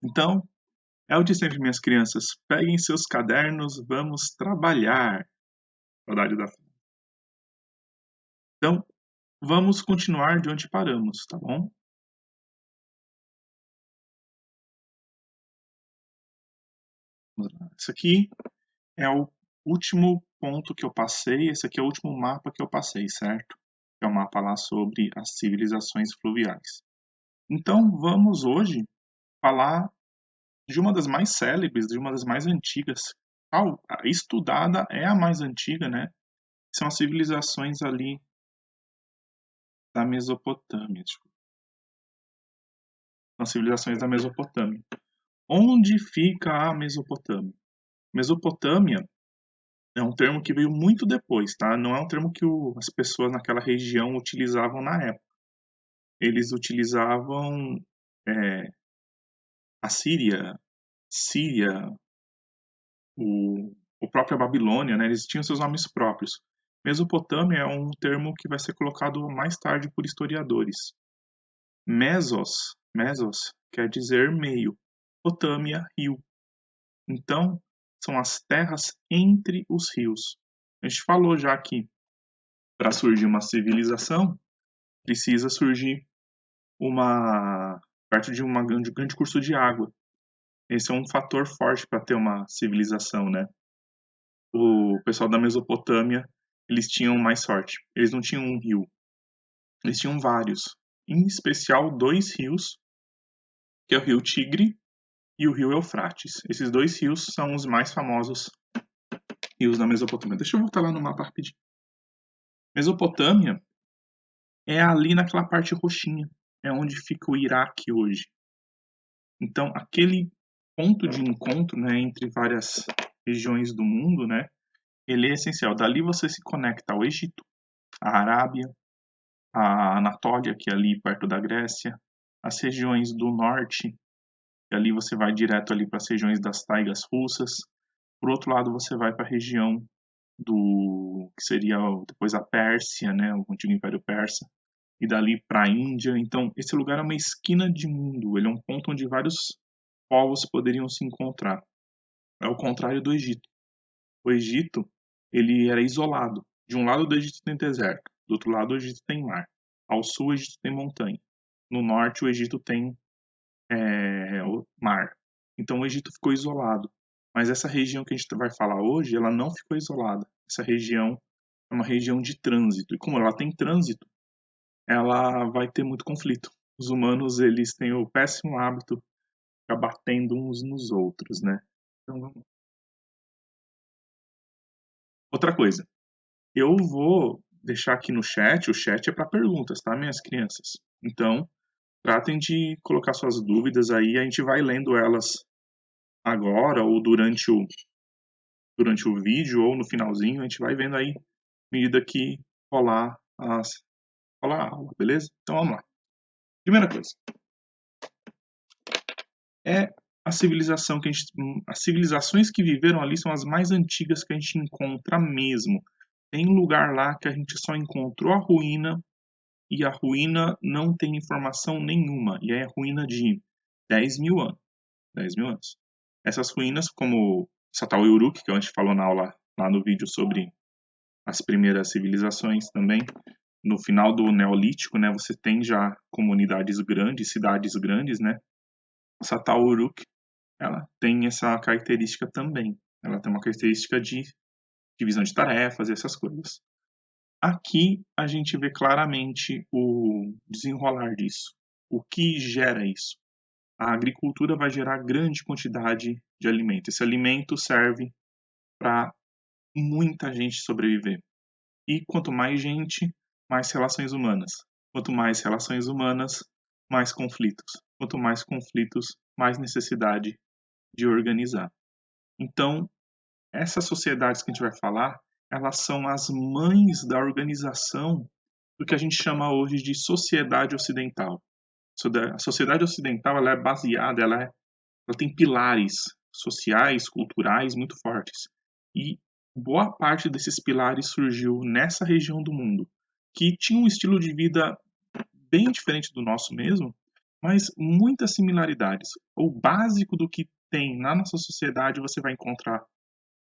Então, é o de sempre, minhas crianças. Peguem seus cadernos, vamos trabalhar. Saudade da. Então, vamos continuar de onde paramos, tá bom? Isso aqui é o último ponto que eu passei, esse aqui é o último mapa que eu passei, certo? É o mapa lá sobre as civilizações fluviais. Então, vamos hoje falar de uma das mais célebres, de uma das mais antigas. A estudada é a mais antiga, né? São as civilizações ali da Mesopotâmia. São as civilizações da Mesopotâmia. Onde fica a Mesopotâmia? Mesopotâmia é um termo que veio muito depois, tá? Não é um termo que as pessoas naquela região utilizavam na época. Eles utilizavam a Síria, o próprio Babilônia, né? Eles tinham seus nomes próprios. Mesopotâmia é um termo que vai ser colocado mais tarde por historiadores. Mesos quer dizer meio. Potâmia, rio. Então, são as terras entre os rios. A gente falou já que para surgir uma civilização, precisa surgir uma perto de um grande curso de água. Esse é um fator forte para ter uma civilização, né? O pessoal da Mesopotâmia, eles tinham mais sorte. Eles não tinham um rio, eles tinham vários. Em especial dois rios, que é o rio Tigre e o rio Eufrates. Esses dois rios são os mais famosos rios da Mesopotâmia. Deixa eu voltar lá no mapa rapidinho. Mesopotâmia é ali naquela parte roxinha, é onde fica o Iraque hoje. Então, aquele ponto de encontro, né, entre várias regiões do mundo, né, ele é essencial. Dali você se conecta ao Egito, à Arábia, à Anatólia, que é ali perto da Grécia, as regiões do norte, e ali você vai direto ali para as regiões das taigas russas. Por outro lado, você vai para a região do que seria depois a Pérsia, né, o antigo Império Persa, e dali para a Índia. Então, esse lugar é uma esquina de mundo, ele é um ponto onde vários povos poderiam se encontrar. É o contrário do Egito. O Egito, ele era isolado. De um lado do Egito tem deserto, do outro lado o Egito tem mar. Ao sul o Egito tem montanha. No norte o Egito tem o mar. Então o Egito ficou isolado. Mas essa região que a gente vai falar hoje, ela não ficou isolada. Essa região é uma região de trânsito. E como ela tem trânsito, ela vai ter muito conflito. Os humanos, eles têm o péssimo hábito de ficar batendo uns nos outros, né? Então, vamos. Outra coisa, eu vou deixar aqui no chat, o chat é para perguntas, tá, minhas crianças? Então, tratem de colocar suas dúvidas aí, a gente vai lendo elas agora ou durante o vídeo ou no finalzinho, a gente vai vendo aí, à medida que rolar, rolar a aula, beleza? Então vamos lá. Primeira coisa, é a civilização que as civilizações que viveram ali são as mais antigas que a gente encontra mesmo. Tem um lugar lá que a gente só encontrou a ruína e a ruína não tem informação nenhuma, e é ruína de 10 mil anos. 10 mil anos. Essas ruínas, como Satao Uruk, que a gente falou na aula, lá no vídeo sobre as primeiras civilizações também, no final do Neolítico, né, você tem já comunidades grandes, cidades grandes, né? Satao Uruk, ela tem essa característica também. Ela tem uma característica de divisão de tarefas e essas coisas. Aqui a gente vê claramente o desenrolar disso. O que gera isso? A agricultura vai gerar grande quantidade de alimento. Esse alimento serve para muita gente sobreviver. E quanto mais gente, mais relações humanas. Quanto mais relações humanas, mais conflitos. Quanto mais conflitos, mais necessidade de organizar. Então, essas sociedades que a gente vai falar, elas são as mães da organização do que a gente chama hoje de sociedade ocidental. A sociedade ocidental ela é baseada, ela tem pilares sociais, culturais muito fortes. E boa parte desses pilares surgiu nessa região do mundo, que tinha um estilo de vida bem diferente do nosso mesmo, mas muitas similaridades. O básico do que tem na nossa sociedade você vai encontrar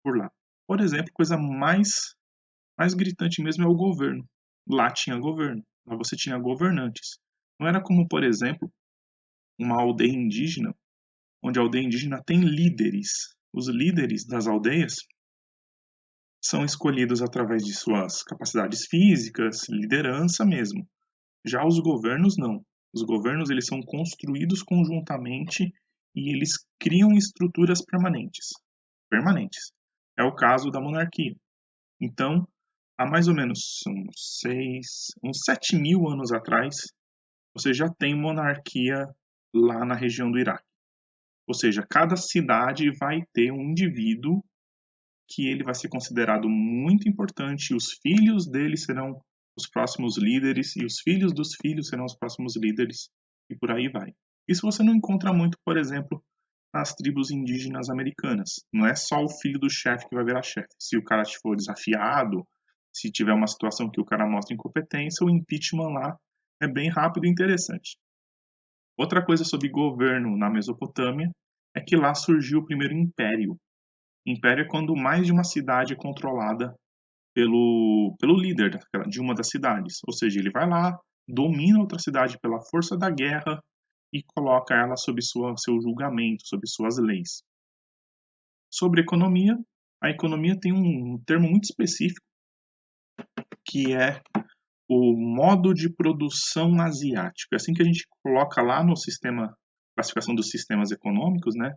por lá. Por exemplo, coisa mais gritante mesmo é o governo. Lá tinha governo, lá você tinha governantes. Não era como, por exemplo, uma aldeia indígena, onde a aldeia indígena tem líderes. Os líderes das aldeias são escolhidos através de suas capacidades físicas, liderança mesmo. Já os governos não. Os governos eles são construídos conjuntamente e eles criam estruturas permanentes. Permanentes. É o caso da monarquia. Então, há mais ou menos uns 7.000 anos atrás, você já tem monarquia lá na região do Iraque. Ou seja, cada cidade vai ter um indivíduo que ele vai ser considerado muito importante, e os filhos dele serão os próximos líderes, e os filhos dos filhos serão os próximos líderes, e por aí vai. Isso você não encontra muito, por exemplo, nas tribos indígenas americanas. Não é só o filho do chefe que vai virar chefe. Se o cara for desafiado, se tiver uma situação que o cara mostra incompetência, o impeachment lá é bem rápido e interessante. Outra coisa sobre governo na Mesopotâmia é que lá surgiu o primeiro império. Império é quando mais de uma cidade é controlada pelo líder de uma das cidades. Ou seja, ele vai lá, domina outra cidade pela força da guerra e coloca ela sob seu julgamento, sob suas leis. Sobre economia, a economia tem um termo muito específico, que é o modo de produção asiático. É assim que a gente coloca lá no sistema, classificação dos sistemas econômicos, né?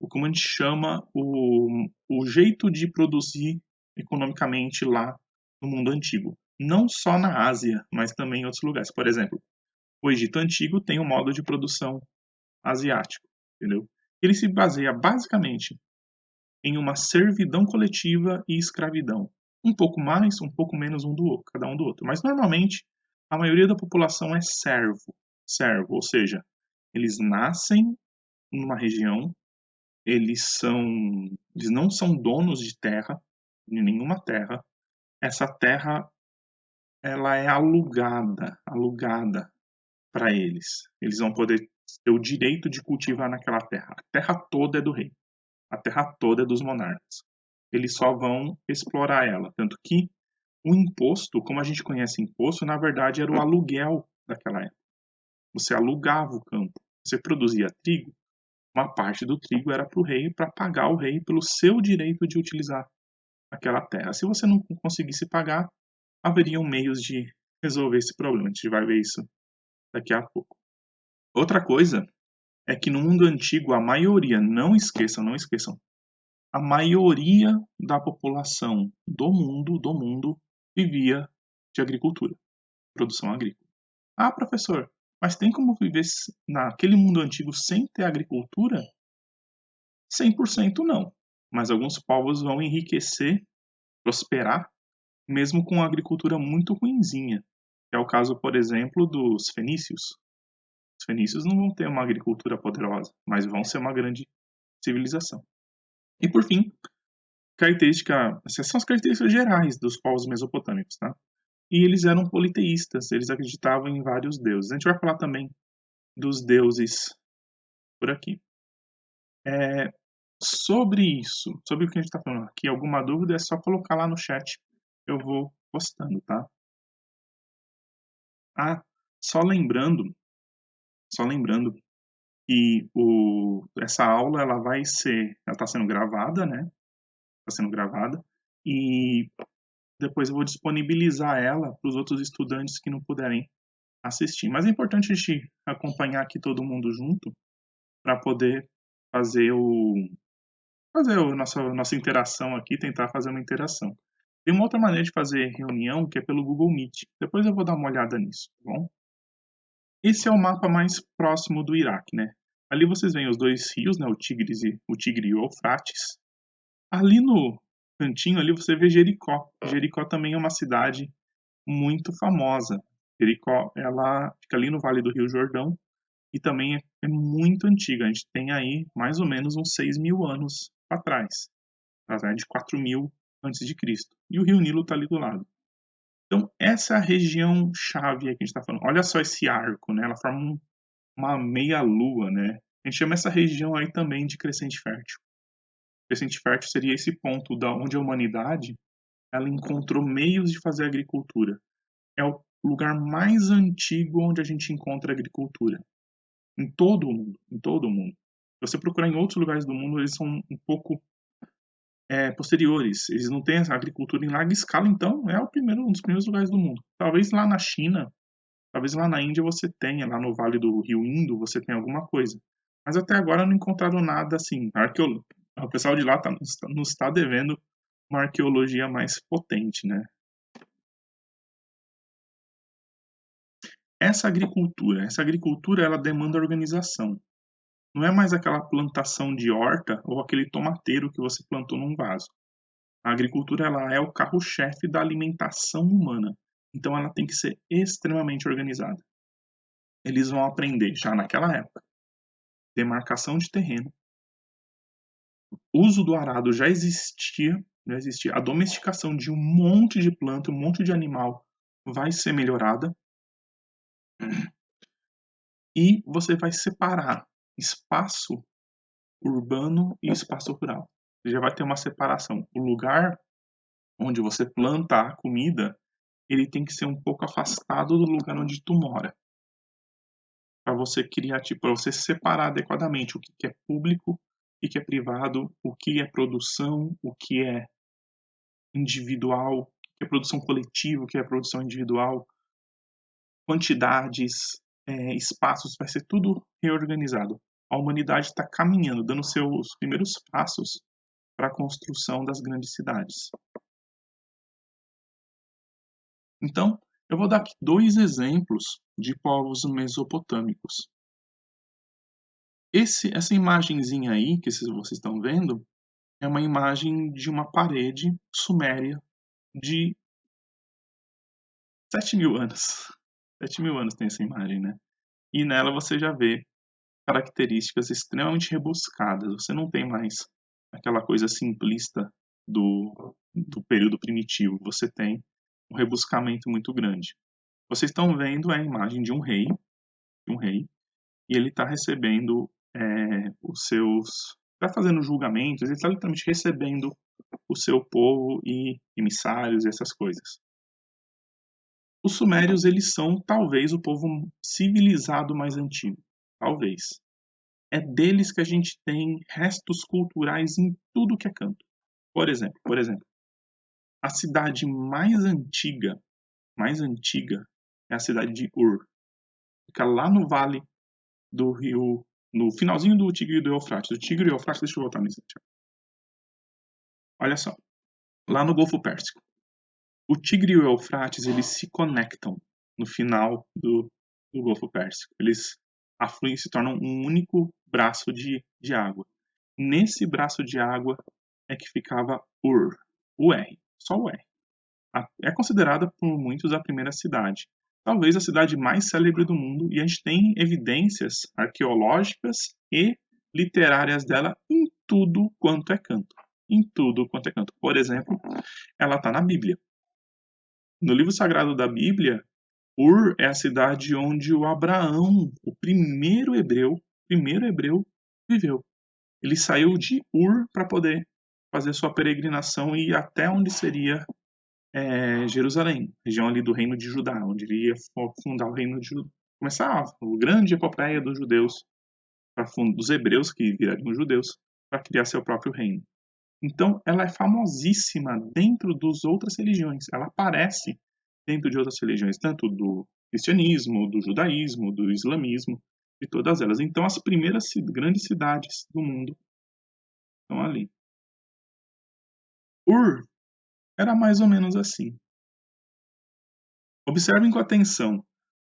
O como a gente chama o jeito de produzir economicamente lá no mundo antigo. Não só na Ásia, mas também em outros lugares. Por exemplo, o Egito Antigo tem um modo de produção asiático, entendeu? Ele se baseia basicamente em uma servidão coletiva e escravidão. Um pouco mais, um pouco menos um do outro, cada um do outro. Mas normalmente a maioria da população é servo, ou seja, eles nascem numa região, eles não são donos de terra, de nenhuma terra. Essa terra ela é alugada para eles. Eles vão poder ter o direito de cultivar naquela terra. A terra toda é do rei. A terra toda é dos monarcas. Eles só vão explorar ela, tanto que o imposto, como a gente conhece imposto, na verdade era o aluguel daquela época. Você alugava o campo. Você produzia trigo, uma parte do trigo era para o rei, para pagar o rei pelo seu direito de utilizar aquela terra. Se você não conseguisse pagar, haveriam meios de resolver esse problema. A gente vai ver isso daqui a pouco. Outra coisa é que no mundo antigo a maioria, não esqueçam, a maioria da população do mundo vivia de agricultura, produção agrícola. Ah, professor, mas tem como viver naquele mundo antigo sem ter agricultura? 100% não. Mas alguns povos vão enriquecer, prosperar, mesmo com uma agricultura muito ruinzinha. É o caso, por exemplo, dos fenícios. Os fenícios não vão ter uma agricultura poderosa, mas vão ser uma grande civilização. E por fim, essas são as características gerais dos povos mesopotâmicos, tá? E eles eram politeístas, eles acreditavam em vários deuses. A gente vai falar também dos deuses por aqui. Sobre isso, sobre o que a gente está falando aqui, alguma dúvida é só colocar lá no chat, eu vou postando, tá? Ah, só lembrando, só lembrando que essa aula ela está sendo gravada, né? Está sendo gravada e depois eu vou disponibilizar ela para os outros estudantes que não puderem assistir. Mas é importante a gente acompanhar aqui todo mundo junto para poder fazer a nossa interação aqui, tentar fazer uma interação. Tem uma outra maneira de fazer reunião que é pelo Google Meet. Depois eu vou dar uma olhada nisso, tá bom? Esse é o mapa mais próximo do Iraque, né? Ali vocês veem os dois rios, né? O Tigre e o Eufrates. Ali no cantinho ali você vê Jericó. Jericó também é uma cidade muito famosa. Jericó, ela fica ali no Vale do Rio Jordão e também é muito antiga. A gente tem aí mais ou menos uns 6.000 anos atrás, de 4.000 antes de Cristo. E o Rio Nilo está ali do lado. Então, essa é a região chave que a gente está falando. Olha só esse arco, né? Ela forma uma meia-lua, né? A gente chama essa região aí também de crescente fértil. Crescente fértil seria esse ponto da onde a humanidade ela encontrou meios de fazer agricultura. É o lugar mais antigo onde a gente encontra agricultura. Em todo o mundo, em todo o mundo. Se você procurar em outros lugares do mundo, eles são um pouco posteriores. Eles não têm essa agricultura em larga escala, então é um dos primeiros lugares do mundo. Talvez lá na China, talvez lá na Índia você tenha, lá no Vale do Rio Indo, você tenha alguma coisa. Mas até agora não encontraram nada assim. O pessoal de lá nos está devendo uma arqueologia mais potente, né? Essa agricultura ela demanda organização. Não é mais aquela plantação de horta ou aquele tomateiro que você plantou num vaso. A agricultura ela é o carro-chefe da alimentação humana. Então ela tem que ser extremamente organizada. Eles vão aprender já naquela época demarcação de terreno. O uso do arado já existia. A domesticação de um monte de planta, um monte de animal vai ser melhorada. E você vai separar espaço urbano e espaço rural. Você já vai ter uma separação. O lugar onde você planta a comida, ele tem que ser um pouco afastado do lugar onde tu mora. Para você criar, para você separar adequadamente o que é público, o que é privado, o que é produção, o que é individual, o que é produção coletiva, o que é produção individual, quantidades, espaços, vai ser tudo reorganizado. A humanidade está caminhando, dando seus primeiros passos para a construção das grandes cidades. Então, eu vou dar aqui 2 exemplos de povos mesopotâmicos. Essa imagenzinha aí que vocês estão vendo é uma imagem de uma parede suméria de 7.000 anos. 7.000 anos tem essa imagem, né? E nela você já vê características extremamente rebuscadas. Você não tem mais aquela coisa simplista do período primitivo. Você tem um rebuscamento muito grande. Vocês estão vendo a imagem de um rei, e ele está recebendo os seus, está fazendo julgamentos, ele está literalmente recebendo o seu povo e emissários e essas coisas. Os sumérios, eles são talvez o povo civilizado mais antigo, talvez. É deles que a gente tem restos culturais em tudo que é canto. Por exemplo, a cidade mais antiga é a cidade de Ur. Fica lá no vale do rio, no finalzinho do Tigre e do Eufrates. O Tigre e o Eufrates, deixa eu voltar nisso. Olha só, lá no Golfo Pérsico. O Tigre e o Eufrates, eles se conectam no final do Golfo Pérsico. Eles afluem e se tornam um único braço de água. Nesse braço de água é que ficava Ur, o R, só o R. É considerada por muitos a primeira cidade, talvez a cidade mais célebre do mundo, e a gente tem evidências arqueológicas e literárias dela em tudo quanto é canto. Em tudo quanto é canto. Por exemplo, ela está na Bíblia. No livro sagrado da Bíblia, Ur é a cidade onde o Abraão, o primeiro hebreu, viveu. Ele saiu de Ur para poder fazer sua peregrinação e ir até onde seria Jerusalém, região ali do reino de Judá, onde ele ia fundar o reino de Judá. Começar a grande epopeia dos judeus, dos hebreus que virariam judeus, para criar seu próprio reino. Então, ela é famosíssima dentro das outras religiões. Ela aparece dentro de outras religiões, tanto do cristianismo, do judaísmo, do islamismo, de todas elas. Então, as primeiras grandes cidades do mundo estão ali. Ur era mais ou menos assim. Observem com atenção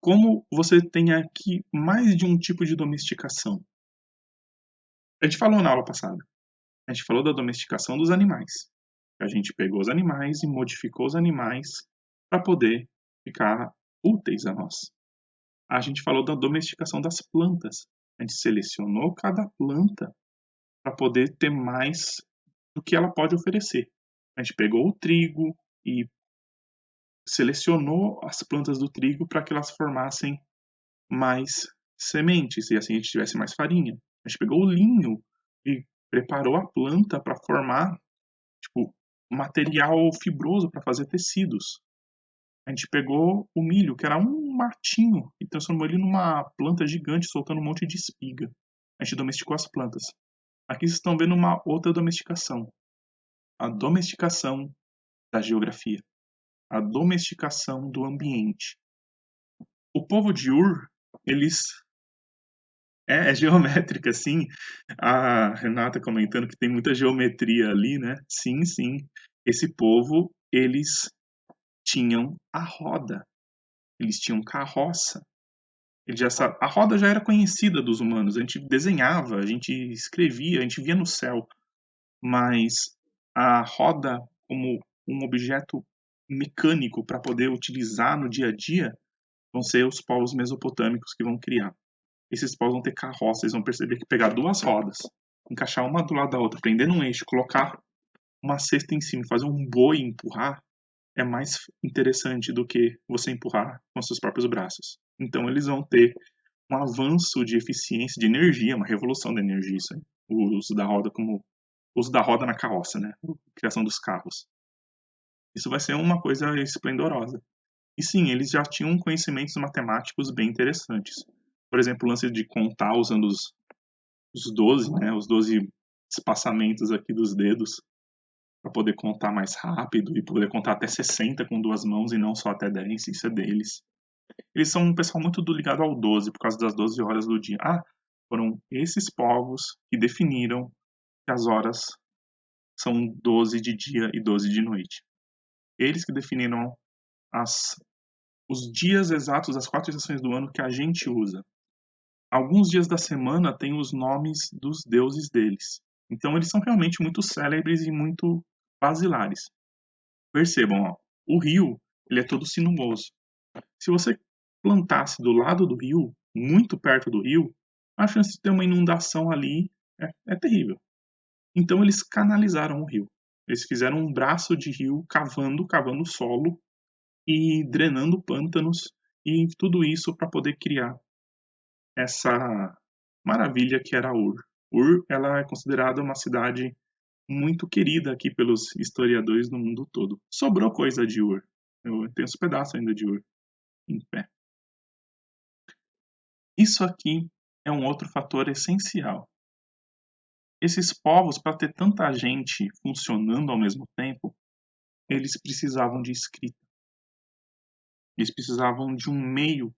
como você tem aqui mais de um tipo de domesticação. A gente falou na aula passada. A gente falou da domesticação dos animais. A gente pegou os animais e modificou os animais para poder ficar úteis a nós. A gente falou da domesticação das plantas. A gente selecionou cada planta para poder ter mais do que ela pode oferecer. A gente pegou o trigo e selecionou as plantas do trigo para que elas formassem mais sementes, e assim a gente tivesse mais farinha. A gente pegou o linho e preparou a planta para formar, tipo, material fibroso para fazer tecidos. A gente pegou o milho, que era um matinho, e transformou ele numa planta gigante, soltando um monte de espiga. A gente domesticou as plantas. Aqui vocês estão vendo uma outra domesticação. A domesticação da geografia. A domesticação do ambiente. O povo de Ur, eles é geométrica, sim. A Renata comentando que tem muita geometria ali, né? Sim, sim. Esse povo, eles tinham a roda. Eles tinham carroça. A roda já era conhecida dos humanos. A gente desenhava, a gente escrevia, a gente via no céu. Mas a roda como um objeto mecânico para poder utilizar no dia a dia vão ser os povos mesopotâmicos que vão criar. Esses povos vão ter carroça, eles vão perceber que pegar duas rodas, encaixar uma do lado da outra, prender num eixo, colocar uma cesta em cima, fazer um boi e empurrar, é mais interessante do que você empurrar com seus próprios braços. Então eles vão ter um avanço de eficiência, de energia, uma revolução da energia, isso aí. O uso da roda como o uso da roda na carroça, né? A criação dos carros. Isso vai ser uma coisa esplendorosa. E sim, eles já tinham conhecimentos matemáticos bem interessantes. Por exemplo, o lance de contar usando os 12, né? Os 12 espaçamentos aqui dos dedos para poder contar mais rápido e poder contar até 60 com duas mãos e não só até 10, isso é deles. Eles são um pessoal muito ligado ao 12 por causa das 12 horas do dia. Ah, foram esses povos que definiram que as horas são 12 de dia e 12 de noite. Eles que definiram os dias exatos das 4 estações do ano que a gente usa. Alguns dias da semana têm os nomes dos deuses deles. Então eles são realmente muito célebres e muito basilares. Percebam, ó, o rio ele é todo sinuoso. Se você plantasse do lado do rio, muito perto do rio, a chance de ter uma inundação ali é terrível. Então eles canalizaram o rio. Eles fizeram um braço de rio cavando o solo e drenando pântanos e tudo isso para poder criar essa maravilha que era Ur. Ur, ela é considerada uma cidade muito querida aqui pelos historiadores no mundo todo. Sobrou coisa de Ur. Eu tenho uns pedaços ainda de Ur em pé. Isso aqui é um outro fator essencial. Esses povos, para ter tanta gente funcionando ao mesmo tempo, eles precisavam de escrita. Eles precisavam de um meio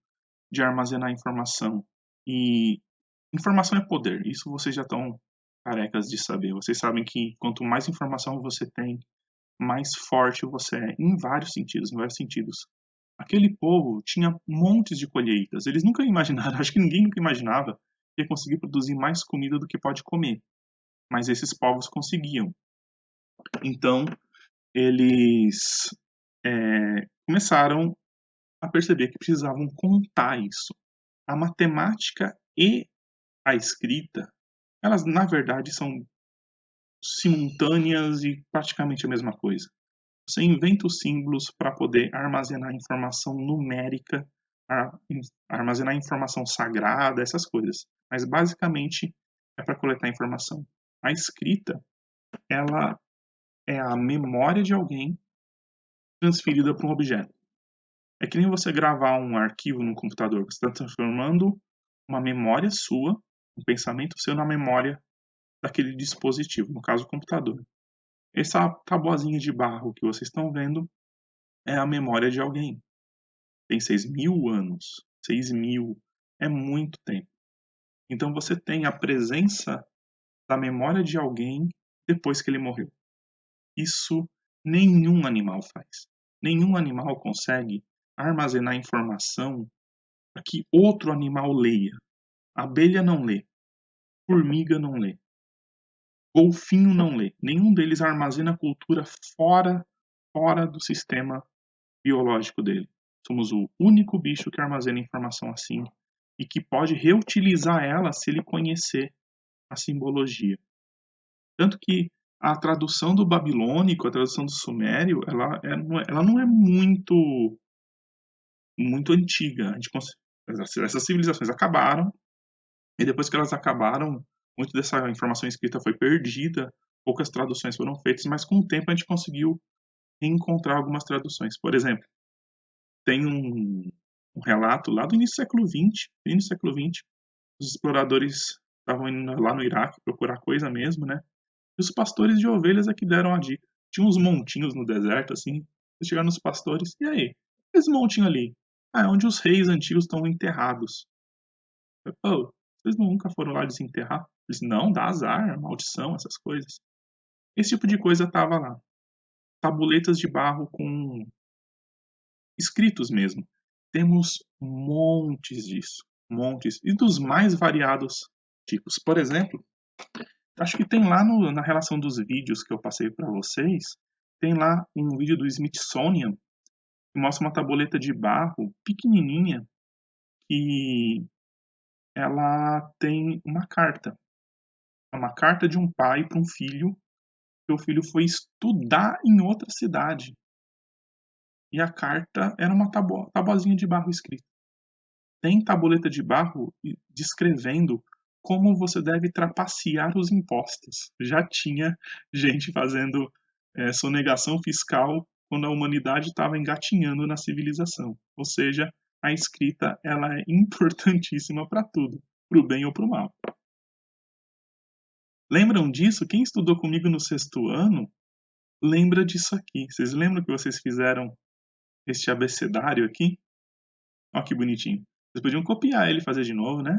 de armazenar informação. E informação é poder. Isso vocês já estão carecas de saber. Vocês sabem que quanto mais informação você tem, mais forte você é, em vários sentidos, em vários sentidos. Aquele povo tinha montes de colheitas. Eles nunca imaginaram, acho que ninguém nunca imaginava que ia conseguir produzir mais comida do que pode comer. Mas esses povos conseguiam. Então, eles começaram a perceber que precisavam contar isso. A matemática e a escrita, elas na verdade são simultâneas e praticamente a mesma coisa. Você inventa os símbolos para poder armazenar informação numérica, armazenar informação sagrada, essas coisas. Mas basicamente é para coletar informação. A escrita, ela é a memória de alguém transferida para um objeto. É que nem você gravar um arquivo no computador. Você está transformando uma memória sua, um pensamento seu na memória daquele dispositivo, no caso o computador. Essa tabuazinha de barro que vocês estão vendo é a memória de alguém. Tem 6.000 anos. 6.000 é muito tempo. Então você tem a presença da memória de alguém depois que ele morreu. Isso nenhum animal faz. Nenhum animal consegue armazenar informação para que outro animal leia. A abelha não lê. Formiga não lê. Golfinho não lê. Nenhum deles armazena cultura fora do sistema biológico dele. Somos o único bicho que armazena informação assim e que pode reutilizar ela se ele conhecer a simbologia. Tanto que a tradução do babilônico, a tradução do sumério, ela não é muito antiga. Essas civilizações acabaram, e depois que elas acabaram, muito dessa informação escrita foi perdida, poucas traduções foram feitas, mas com o tempo a gente conseguiu encontrar algumas traduções. Por exemplo, tem um relato lá do início do século XX, os exploradores estavam indo lá no Iraque procurar coisa mesmo, né? E os pastores de ovelhas é que deram a dica. Tinha uns montinhos no deserto, assim. Eles chegaram nos pastores, e aí? Esse montinho ali? Ah, é onde os reis antigos estão enterrados. Oh, vocês nunca foram lá desenterrar? Eles, não, dá azar, maldição, essas coisas. Esse tipo de coisa tava lá. Tabuletas de barro com escritos mesmo. Temos montes disso, montes, e dos mais variados tipos. Por exemplo, acho que tem lá na relação dos vídeos que eu passei para vocês, tem lá um vídeo do Smithsonian que mostra uma tabuleta de barro pequenininha que ela tem uma carta de um pai para um filho, que o filho foi estudar em outra cidade. E a carta era uma tabuazinha de barro escrita. Tem tabuleta de barro descrevendo como você deve trapacear os impostos. Já tinha gente fazendo sonegação fiscal quando a humanidade estava engatinhando na civilização. Ou seja, a escrita ela é importantíssima para tudo, para o bem ou para o mal. Lembram disso? Quem estudou comigo no 6º ano lembra disso aqui. Vocês lembram que vocês fizeram este abecedário aqui? Olha que bonitinho. Vocês podiam copiar ele e fazer de novo, né?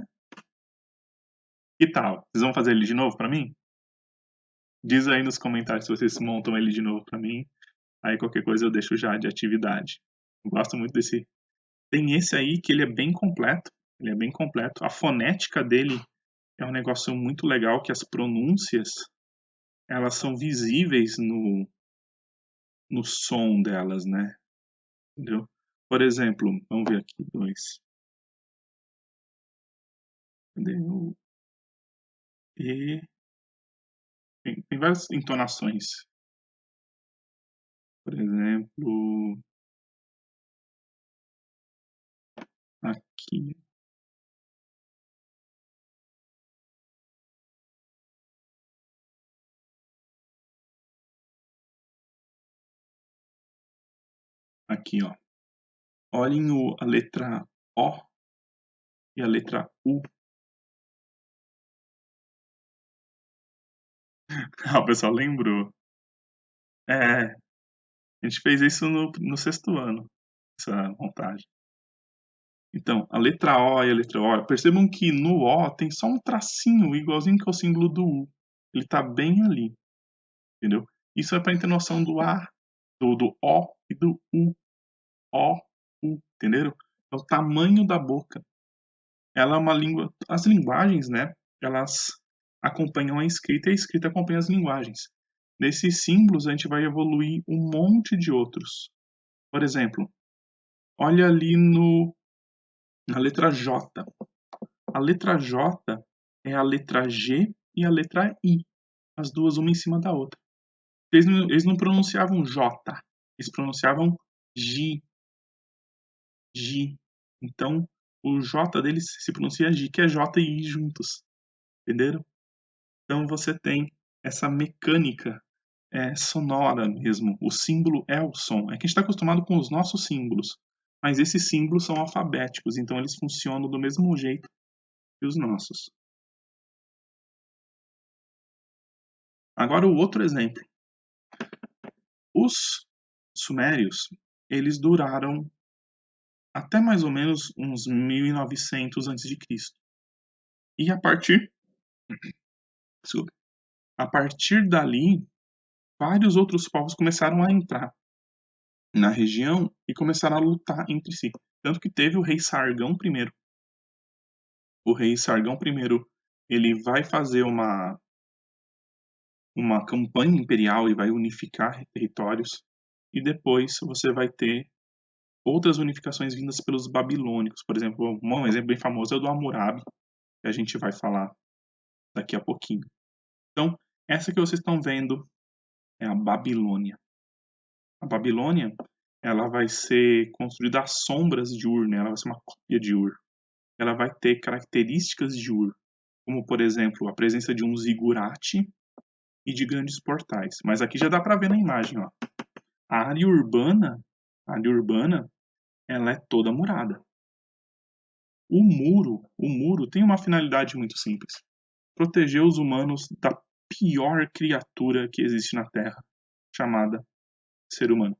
Que tal? Vocês vão fazer ele de novo para mim? Diz aí nos comentários se vocês montam ele de novo para mim. Aí qualquer coisa eu deixo já de atividade. Eu gosto muito desse. Tem esse aí que ele é bem completo. Ele é bem completo. A fonética dele é um negócio muito legal, que as pronúncias elas são visíveis no som delas, né? Entendeu? Por exemplo, vamos ver aqui dois. Cadê o E? Tem várias entonações. Por exemplo, aqui. Aqui, ó. Olhem a letra O e a letra U. Ah, o pessoal lembrou. É, a gente fez isso no 6º ano, essa montagem. Então, a letra O e a letra O, percebam que no O tem só um tracinho, igualzinho que é o símbolo do U. Ele tá bem ali, entendeu? Isso é para ter noção do A, do O e do U. O, U, entenderam? É o tamanho da boca. Ela é uma língua. As linguagens, né? Elas acompanham a escrita e a escrita acompanha as linguagens. Nesses símbolos, a gente vai evoluir um monte de outros. Por exemplo, olha ali na letra J. A letra J é a letra G e a letra I. As duas, uma em cima da outra. Eles não pronunciavam J, eles pronunciavam G. G. Então, o J deles se pronuncia G, que é J e I juntos. Entenderam? Então você tem essa mecânica sonora mesmo. O símbolo é o som. É que a gente está acostumado com os nossos símbolos, mas esses símbolos são alfabéticos, então eles funcionam do mesmo jeito que os nossos. Agora o outro exemplo. Os sumérios, eles duraram até mais ou menos uns 1900 a.C. E a partir dali, vários outros povos começaram a entrar na região e começaram a lutar entre si. Tanto que teve o rei Sargão I. O rei Sargão I, ele vai fazer uma campanha imperial e vai unificar territórios. E depois você vai ter outras unificações vindas pelos babilônicos. Por exemplo, um exemplo bem famoso é o do Hammurabi, que a gente vai falar daqui a pouquinho. Então, essa que vocês estão vendo é a Babilônia. A Babilônia, ela vai ser construída às sombras de Ur, né? Ela vai ser uma cópia de Ur. ela vai ter características de Ur, como, por exemplo, a presença de um zigurate e de grandes portais. Mas aqui já dá para ver na imagem, ó. A área urbana, ela é toda murada. O muro tem uma finalidade muito simples: proteger os humanos da pior criatura que existe na Terra, chamada ser humano.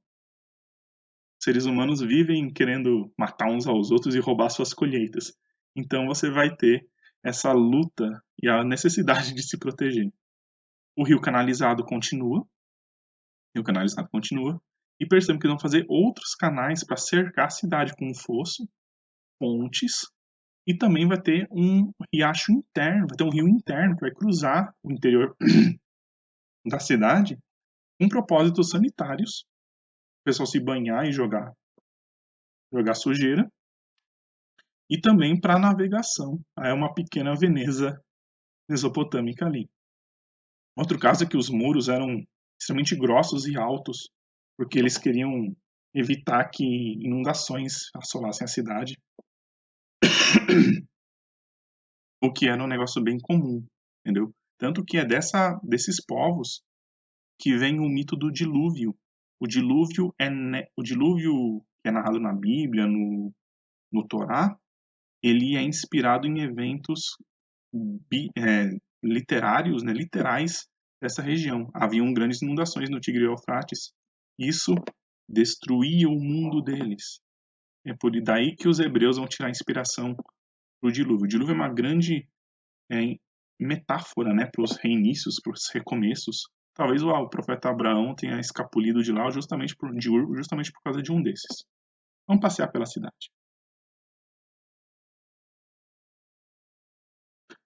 Seres humanos vivem querendo matar uns aos outros e roubar suas colheitas. Então você vai ter essa luta e a necessidade de se proteger. O rio canalizado continua, e percebam que vão fazer outros canais para cercar a cidade com um fosso, pontes, e também vai ter um riacho interno, vai ter um rio interno que vai cruzar o interior da cidade com propósitos sanitários, o pessoal se banhar e jogar sujeira, e também para navegação. É uma pequena Veneza mesopotâmica ali. Outro caso é que os muros eram extremamente grossos e altos, porque eles queriam evitar que inundações assolassem a cidade, o que era um negócio bem comum, entendeu? Tanto que é desses povos que vem o mito do dilúvio. O dilúvio que é narrado na Bíblia, no Torá, ele é inspirado em eventos literários, né, literais dessa região. Haviam grandes inundações no Tigre e Eufrates. Isso destruía o mundo deles. É por daí que os hebreus vão tirar inspiração para o dilúvio. O dilúvio é uma grande metáfora, né, para os reinícios, para os recomeços. Talvez o profeta Abraão tenha escapulido de lá justamente justamente por causa de um desses. Vamos passear pela cidade.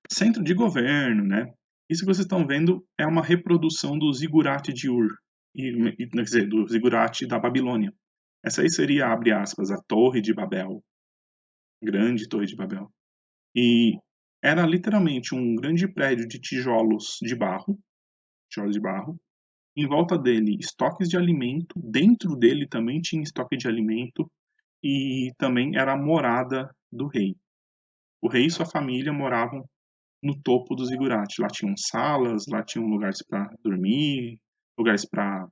Centro de governo, né? Isso que vocês estão vendo é uma reprodução do zigurate de Ur, quer dizer, do zigurate da Babilônia. Essa aí seria, abre aspas, a Torre de Babel, grande Torre de Babel. E era literalmente um grande prédio de tijolos de barro, em volta dele estoques de alimento, dentro dele também tinha estoque de alimento e também era a morada do rei. O rei e sua família moravam no topo do zigurate. Lá tinham salas, lá tinham lugares para dormir, lugares para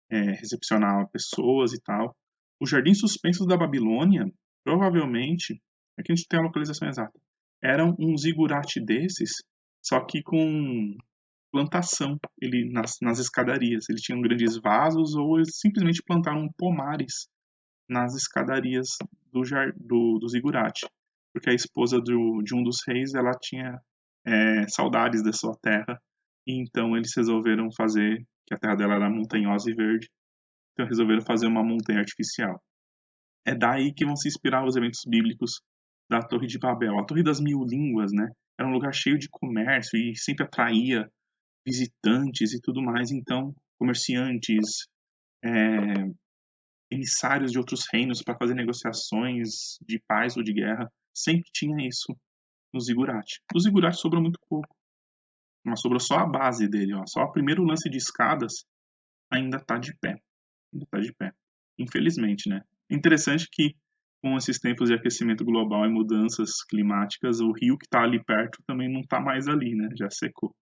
recepcionar pessoas e tal. Os jardins suspensos da Babilônia, provavelmente, aqui a gente tem a localização exata, eram um zigurate desses, só que com plantação nas escadarias. Eles tinham grandes vasos ou eles simplesmente plantaram pomares nas escadarias do zigurate, porque a esposa de um dos reis ela tinha saudades da sua terra, e então eles resolveram fazer, que a terra dela era montanhosa e verde, então resolveram fazer uma montanha artificial. É daí que vão se inspirar os eventos bíblicos da Torre de Babel. A Torre das Mil Línguas, né? Era um lugar cheio de comércio e sempre atraía visitantes e tudo mais. Então, comerciantes, emissários de outros reinos para fazer negociações de paz ou de guerra, sempre tinha isso no zigurate. Do zigurate sobrou muito pouco, mas sobrou só a base dele, ó. Só o primeiro lance de escadas ainda está de pé. Ainda está de pé. Infelizmente, né? Interessante que com esses tempos de aquecimento global e mudanças climáticas, o rio que está ali perto também não está mais ali, né? Já secou.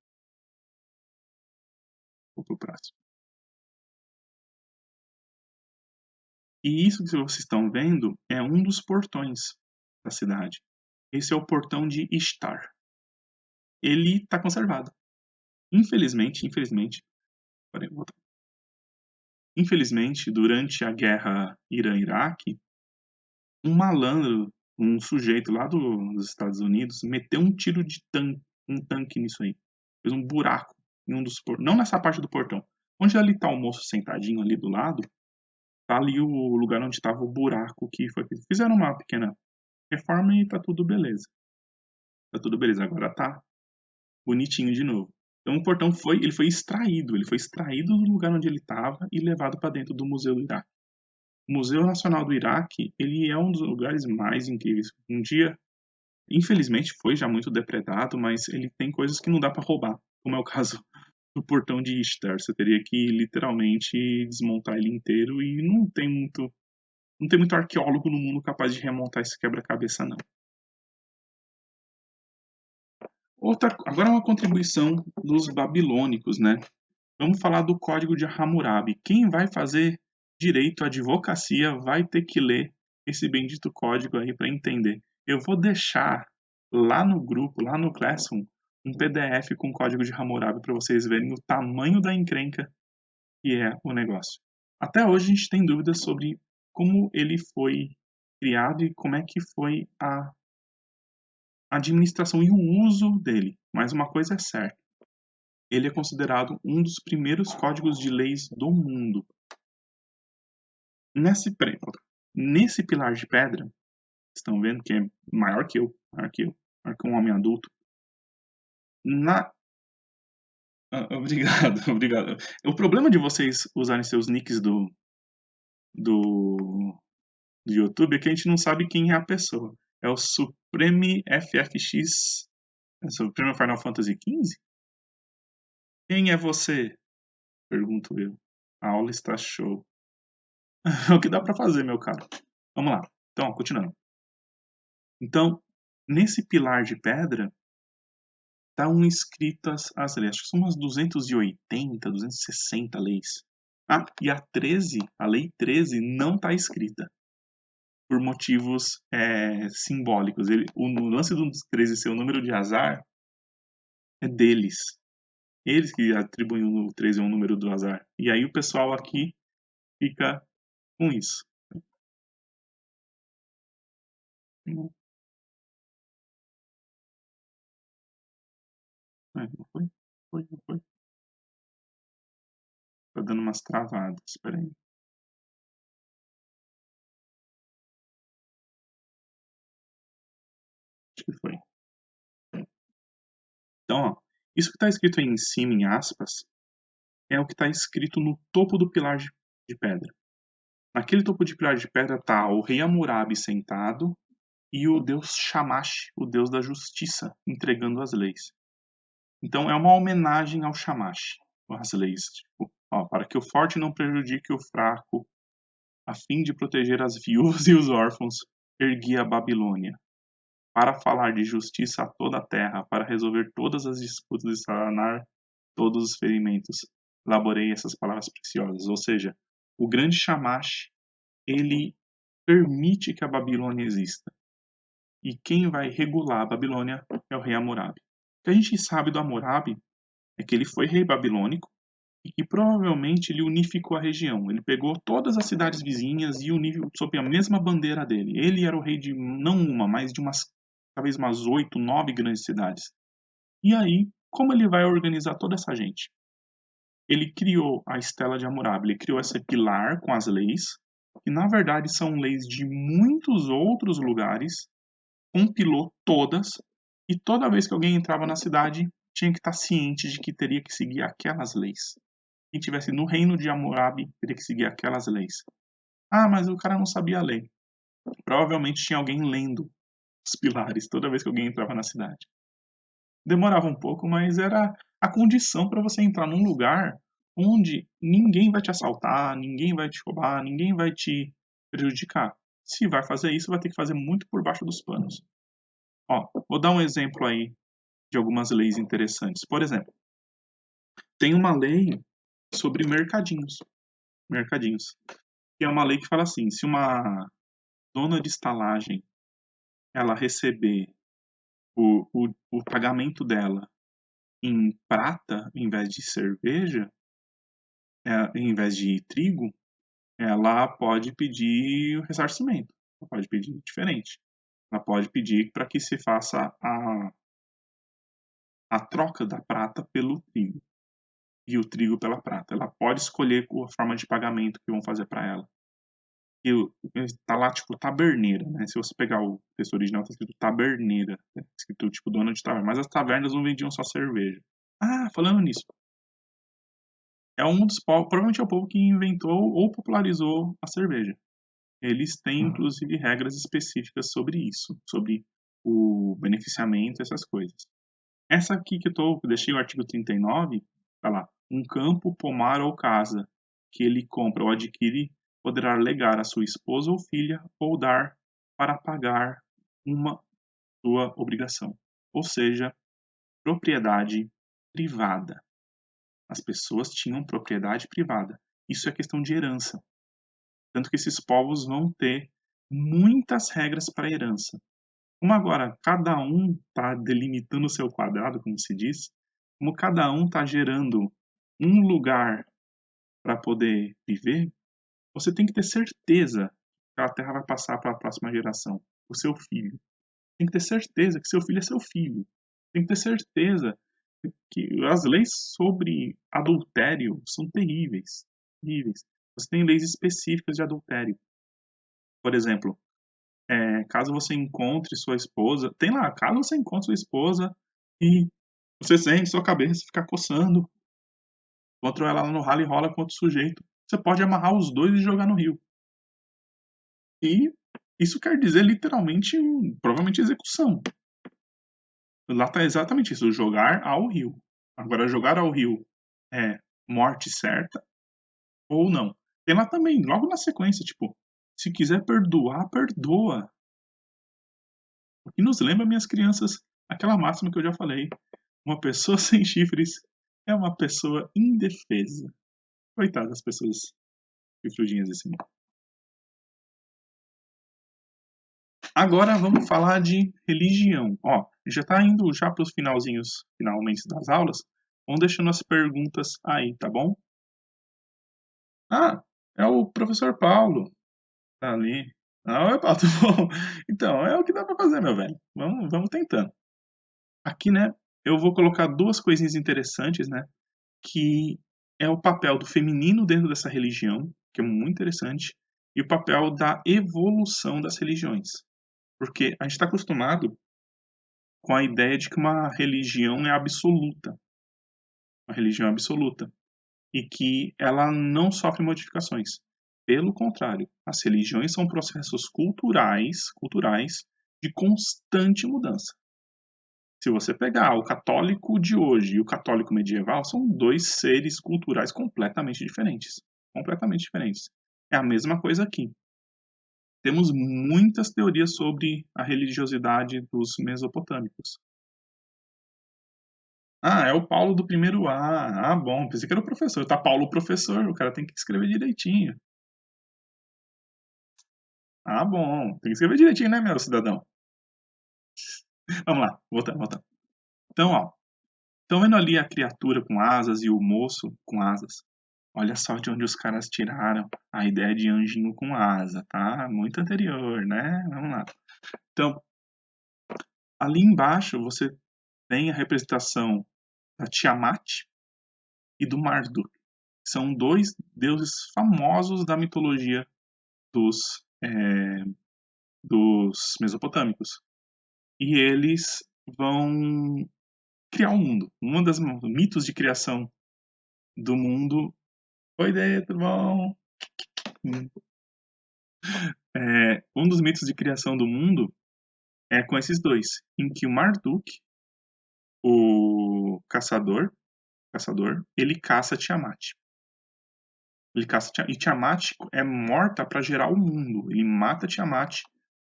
Vou pro próximo. E isso que vocês estão vendo é um dos portões da cidade. Esse é o portão de Ishtar. Ele está conservado. Peraí, infelizmente, durante a guerra Irã-Iraque, um malandro, um sujeito lá dos Estados Unidos, meteu um tanque nisso aí. Fez um buraco em um dos portões. Não nessa parte do portão. Onde ali está o moço sentadinho ali do lado, tá ali o lugar onde estava o buraco que foi. Fizeram uma pequena reforma e tá tudo beleza. Tá tudo beleza. Agora tá bonitinho de novo. Então o portão ele foi extraído do lugar onde ele estava e levado para dentro do Museu do Iraque. O Museu Nacional do Iraque, ele é um dos lugares mais incríveis. Um dia, infelizmente, foi já muito depredado, mas ele tem coisas que não dá para roubar, como é o caso do portão de Ishtar. Você teria que literalmente desmontar ele inteiro e não tem muito arqueólogo no mundo capaz de remontar esse quebra-cabeça, não. Agora uma contribuição dos babilônicos, né? Vamos falar do Código de Hammurabi. Quem vai fazer direito à advocacia vai ter que ler esse bendito código aí para entender. Eu vou deixar lá no grupo, lá no Classroom, um PDF com o Código de Hammurabi para vocês verem o tamanho da encrenca que é o negócio. Até hoje a gente tem dúvidas sobre como ele foi criado e como é que foi a administração e o uso dele. Mas uma coisa é certa, ele é considerado um dos primeiros códigos de leis do mundo. Nesse pilar de pedra, estão vendo que é maior que eu, maior que um homem adulto. Obrigado, obrigado. O problema de vocês usarem seus nicks do, do YouTube é que a gente não sabe quem é a pessoa. É o Supreme FFX, é o Supreme Final Fantasy XV? Quem é você? Pergunto eu. A aula está show. É o que dá pra fazer, meu caro. Vamos lá. Então, continuando. Então, nesse pilar de pedra, estão escritas as leis. Acho que são umas 280, 260 leis. Ah, e a lei 13, não está escrita. Por motivos simbólicos. O lance do 13 ser o número de azar é deles. Eles que atribuem o 13 ao número do azar. E aí o pessoal aqui fica com isso. Não, não foi? Não foi? Tá dando umas travadas. Espera aí. Acho que foi. Então, ó, isso que está escrito aí em cima, em aspas, é o que está escrito no topo do pilar de pedra. Naquele topo de pilar de pedra está o rei Hammurabi sentado e o deus Shamash, o deus da justiça, entregando as leis. Então é uma homenagem ao Shamash, as leis. Tipo, ó, para que o forte não prejudique o fraco, a fim de proteger as viúvas e os órfãos, ergui a Babilônia. Para falar de justiça a toda a terra, para resolver todas as disputas e sanar todos os ferimentos. Laborei essas palavras preciosas. Ou seja, o grande Shamash, ele permite que a Babilônia exista. E quem vai regular a Babilônia é o rei Hammurabi. O que a gente sabe do Hammurabi é que ele foi rei babilônico e que provavelmente ele unificou a região. Ele pegou todas as cidades vizinhas e uniu sob a mesma bandeira dele. Ele era o rei de não uma, mas de talvez umas 8, 9 grandes cidades. E aí, como ele vai organizar toda essa gente? Ele criou a Estela de Hammurabi, ele criou esse pilar com as leis, que na verdade são leis de muitos outros lugares, compilou todas, e toda vez que alguém entrava na cidade, tinha que estar ciente de que teria que seguir aquelas leis. Quem estivesse no reino de Hammurabi teria que seguir aquelas leis. Ah, mas o cara não sabia a lei. Provavelmente tinha alguém lendo os pilares toda vez que alguém entrava na cidade. Demorava um pouco, mas era a condição para você entrar num lugar onde ninguém vai te assaltar, ninguém vai te roubar, ninguém vai te prejudicar. Se vai fazer isso, vai ter que fazer muito por baixo dos panos. Ó, vou dar um exemplo aí de algumas leis interessantes. Por exemplo, tem uma lei sobre mercadinhos. Mercadinhos. Que é uma lei que fala assim, se uma dona de estalagem ela receber o pagamento dela em prata em vez de cerveja, em vez de trigo, ela pode pedir o ressarcimento. Ela pode pedir diferente. Ela pode pedir para que se faça a troca da prata pelo trigo e o trigo pela prata. Ela pode escolher a forma de pagamento que vão fazer para ela. E tá lá, tipo, taberneira, né? Se você pegar o texto original, tá escrito taberneira. Tá escrito, tipo, dona de taverna. Mas as tavernas não vendiam só cerveja. Ah, falando nisso. É um dos povos, provavelmente é o povo que inventou ou popularizou a cerveja. Eles têm, inclusive, regras específicas sobre isso. Sobre o beneficiamento, essas coisas. Essa aqui que deixei o artigo 39, tá lá. Um campo, pomar ou casa que ele compra ou adquire poderá legar a sua esposa ou filha ou dar para pagar uma sua obrigação. Ou seja, propriedade privada. As pessoas tinham propriedade privada. Isso é questão de herança. Tanto que esses povos vão ter muitas regras para a herança. Como agora cada um está delimitando o seu quadrado, como se diz, como cada um está gerando um lugar para poder viver, você tem que ter certeza que a terra vai passar para a próxima geração, o seu filho. Tem que ter certeza que seu filho é seu filho. Tem que ter certeza que as leis sobre adultério são terríveis. Terríveis. Você tem leis específicas de adultério. Por exemplo, caso você encontre sua esposa, tem lá, caso você encontre sua esposa e você sente sua cabeça ficar coçando, encontrou ela lá no ralo e rola com outro sujeito, você pode amarrar os dois e jogar no rio. E isso quer dizer literalmente, provavelmente execução. Lá tá exatamente isso, jogar ao rio. Agora, jogar ao rio é morte certa ou não. Tem lá também, logo na sequência, tipo, se quiser perdoar, perdoa. O que nos lembra, minhas crianças, aquela máxima que eu já falei. Uma pessoa sem chifres é uma pessoa indefesa. Coitadas das pessoas chifrudinhas desse mundo. Agora vamos falar de religião. Ó, já tá indo já para os finalmente das aulas. Vamos deixando as perguntas aí, tá bom? Ah, é o professor Paulo. Tá ali. Ah, oi, Paulo, tudo bom? Então, é o que dá pra fazer, meu velho. Vamos tentando. Aqui, né, eu vou colocar duas coisinhas interessantes, né, que é o papel do feminino dentro dessa religião, que é muito interessante, e o papel da evolução das religiões. Porque a gente está acostumado com a ideia de que uma religião é absoluta. Uma religião é absoluta. E que ela não sofre modificações. Pelo contrário, as religiões são processos culturais de constante mudança. Se você pegar o católico de hoje e o católico medieval, são dois seres culturais completamente diferentes. Completamente diferentes. É a mesma coisa aqui. Temos muitas teorias sobre a religiosidade dos mesopotâmicos. Ah, é o Paulo do primeiro A. Ah, bom, pensei que era o professor. Tá Paulo professor, o cara tem que escrever direitinho. Ah, bom, tem que escrever direitinho, né, meu cidadão? Vamos lá, voltando. Então, ó, estão vendo ali a criatura com asas e o moço com asas? Olha só de onde os caras tiraram a ideia de anjinho com asa, tá? Muito anterior, né? Vamos lá. Então, ali embaixo você tem a representação da Tiamat e do Marduk. São dois deuses famosos da mitologia dos, dos mesopotâmicos. E eles vão criar um mundo. Um dos mitos de criação do mundo. Oi, Dê, tudo bom? Um dos mitos de criação do mundo é com esses dois, em que o Marduk, o caçador, ele caça Tiamat. E Tiamat é morta para gerar o mundo. Ele mata Tiamat,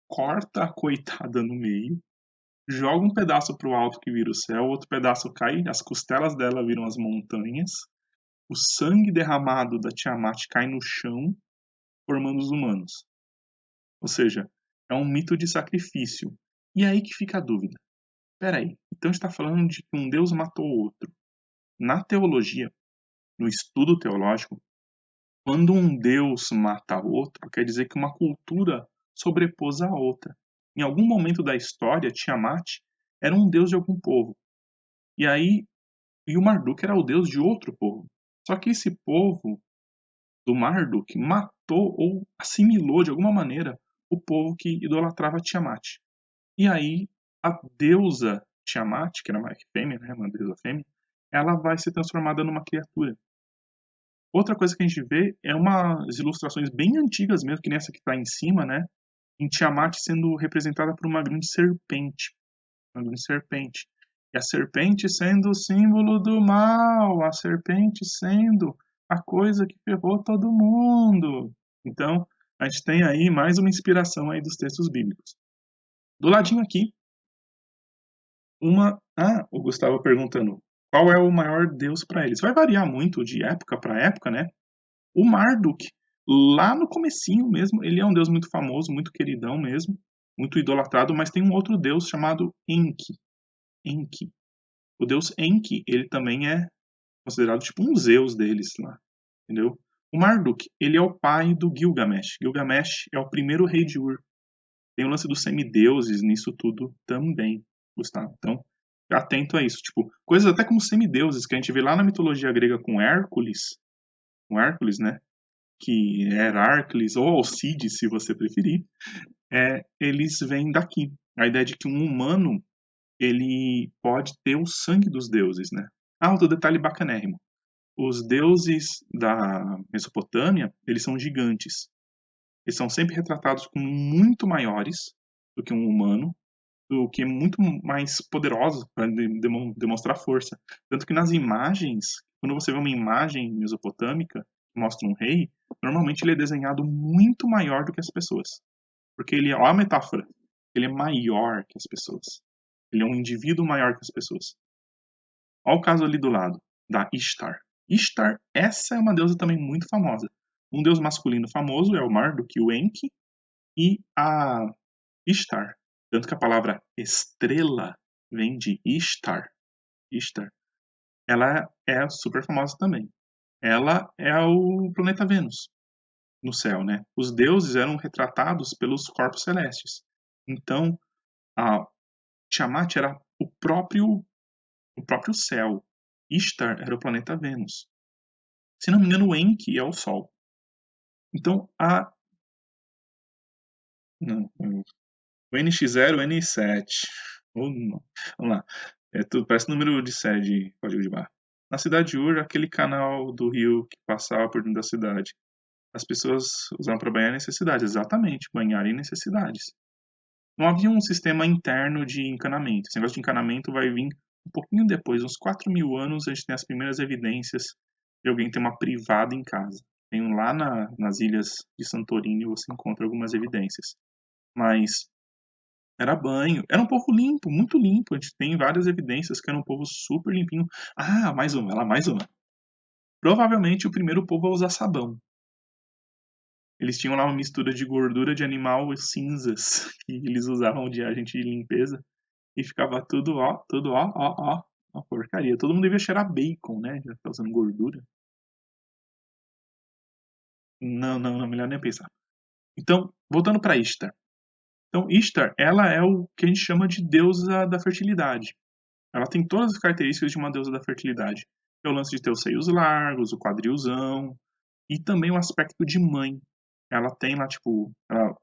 corta a coitada no meio, joga um pedaço pro alto que vira o céu, outro pedaço cai, as costelas dela viram as montanhas, o sangue derramado da Tiamat cai no chão, formando os humanos. Ou seja, é um mito de sacrifício. E aí que fica a dúvida. Peraí, então está falando de que um Deus matou o outro. Na teologia, no estudo teológico, quando um Deus mata outro, quer dizer que uma cultura sobrepôs a outra. Em algum momento da história, Tiamat era um deus de algum povo. E aí, e o Marduk era o deus de outro povo. Só que esse povo do Marduk matou ou assimilou de alguma maneira o povo que idolatrava Tiamat. E aí a deusa Tiamat, que era uma fêmea, né, uma deusa fêmea, ela vai ser transformada numa criatura. Outra coisa que a gente vê é umas ilustrações bem antigas mesmo, que nessa que está em cima, né, em Tiamat sendo representada por uma grande serpente. Uma grande serpente. E a serpente sendo o símbolo do mal, a serpente sendo a coisa que ferrou todo mundo. Então, a gente tem aí mais uma inspiração aí dos textos bíblicos. Do ladinho aqui, O Gustavo perguntando, qual é o maior deus para eles? Vai variar muito de época para época, né? O Marduk, lá no comecinho mesmo, ele é um deus muito famoso, muito queridão mesmo, muito idolatrado, mas tem um outro deus chamado Enki. Enki. O deus Enki, ele também é considerado tipo um Zeus deles lá, entendeu? O Marduk, ele é o pai do Gilgamesh. Gilgamesh é o primeiro rei de Ur. Tem o lance dos semideuses nisso tudo também, Gustavo. Então, atento a isso. Tipo, coisas até como semideuses que a gente vê lá na mitologia grega com Hércules, né? Que é Heracles ou Alcides, se você preferir, eles vêm daqui. A ideia de que um humano ele pode ter o sangue dos deuses, né? Outro detalhe bacanérrimo. Os deuses da Mesopotâmia, eles são gigantes. Eles são sempre retratados como muito maiores do que um humano, do que muito mais poderosos para demonstrar força. Tanto que nas imagens, quando você vê uma imagem mesopotâmica que mostra um rei, normalmente ele é desenhado muito maior do que as pessoas. Porque ele é, olha a metáfora, ele é maior que as pessoas. Ele é um indivíduo maior que as pessoas. Olha o caso ali do lado, da Ishtar. Ishtar, essa é uma deusa também muito famosa. Um deus masculino famoso é o Marduk, o Enki, e a Ishtar. Tanto que a palavra estrela vem de Ishtar. Ishtar. Ela é super famosa também. Ela é o planeta Vênus no céu, né? Os deuses eram retratados pelos corpos celestes. Então, a Tiamat era o próprio céu. Ishtar era o planeta Vênus. Se não me engano, o Enki é o Sol. Então, não, o NX0, o NX7. Vamos lá. Tudo, parece número de série de código de barra. Na cidade de Ur, aquele canal do rio que passava por dentro da cidade. As pessoas usavam para banhar necessidades, exatamente, banhar em necessidades. Não havia um sistema interno de encanamento. Esse negócio de encanamento vai vir um pouquinho depois, uns 4.000 anos, a gente tem as primeiras evidências de alguém ter uma privada em casa. Tem lá nas ilhas de Santorini, você encontra algumas evidências. Mas era banho. Era um povo limpo, muito limpo. A gente tem várias evidências que era um povo super limpinho. Mais uma, ela mais uma. Provavelmente o primeiro povo a usar sabão. Eles tinham lá uma mistura de gordura de animal e cinzas que eles usavam de agente de limpeza e ficava tudo ó, uma porcaria. Todo mundo devia cheirar bacon, né? Já tá usando gordura. Não, melhor nem pensar. Então, voltando para Ishtar. Então, Ishtar, ela é o que a gente chama de deusa da fertilidade. Ela tem todas as características de uma deusa da fertilidade. É o lance de ter os seios largos, o quadrilzão, e também o aspecto de mãe. Ela tem lá, tipo,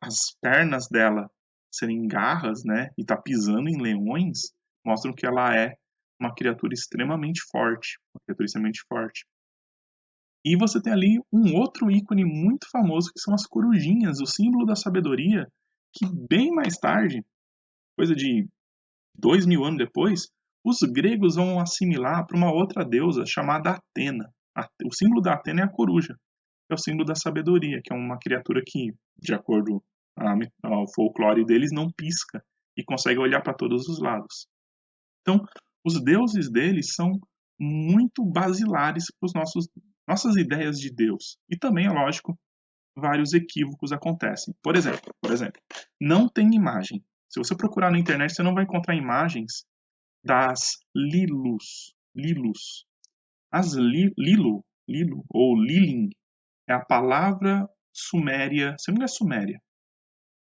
as pernas dela serem garras, né, e tá pisando em leões, mostram que ela é uma criatura extremamente forte. Uma criatura extremamente forte. E você tem ali um outro ícone muito famoso, que são as corujinhas, o símbolo da sabedoria, que bem mais tarde, coisa de 2.000 anos depois, os gregos vão assimilar para uma outra deusa chamada Atena. O símbolo da Atena é a coruja, é o símbolo da sabedoria, que é uma criatura que, de acordo ao folclore deles, não pisca e consegue olhar para todos os lados. Então, os deuses deles são muito basilares para nossas ideias de Deus. E também, é lógico, vários equívocos acontecem. Por exemplo, não tem imagem. Se você procurar na internet, você não vai encontrar imagens das Lilus. Lilus. As Lilo ou Lilin é a palavra suméria, se não me engano é suméria.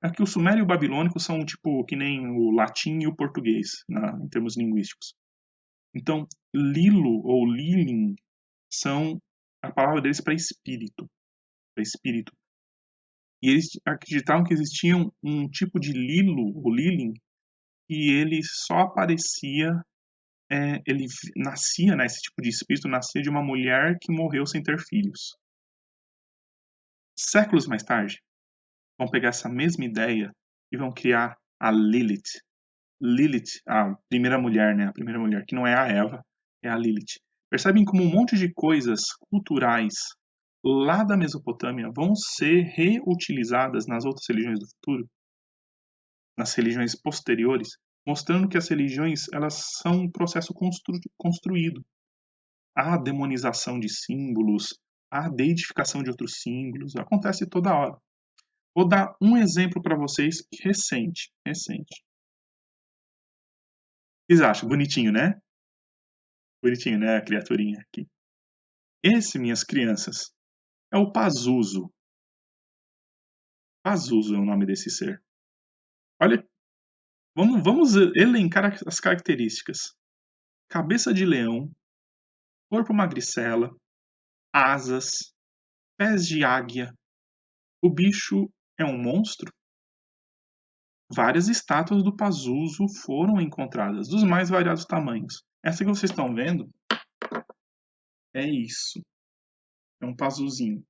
É que o sumério e o babilônico são tipo que nem o latim e o português, em termos linguísticos. Então, Lilo ou Lilin são a palavra deles para espírito. Para espírito. E eles acreditavam que existia um tipo de Lilo ou Lilin e ele só aparecia, ele nascia, né, esse tipo de espírito nascia de uma mulher que morreu sem ter filhos. Séculos mais tarde, vão pegar essa mesma ideia e vão criar a Lilith. Lilith, a primeira mulher, né, a primeira mulher, que não é a Eva, é a Lilith. Percebem como um monte de coisas culturais lá da Mesopotâmia vão ser reutilizadas nas outras religiões do futuro? Nas religiões posteriores? mostrando que as religiões elas são um processo construído. Há demonização de símbolos, há deidificação de outros símbolos, acontece toda hora. Vou dar um exemplo para vocês recente. O que vocês acham? Bonitinho, né? Bonitinho, né? A criaturinha aqui. Esse, minhas crianças, é o Pazuzu. Pazuzu é o nome desse ser. Olha, vamos elencar as características. Cabeça de leão, corpo magricela, asas, pés de águia. O bicho é um monstro? Várias estátuas do Pazuzu foram encontradas, dos mais variados tamanhos. Essa que vocês estão vendo é isso. É um Pazuzinho.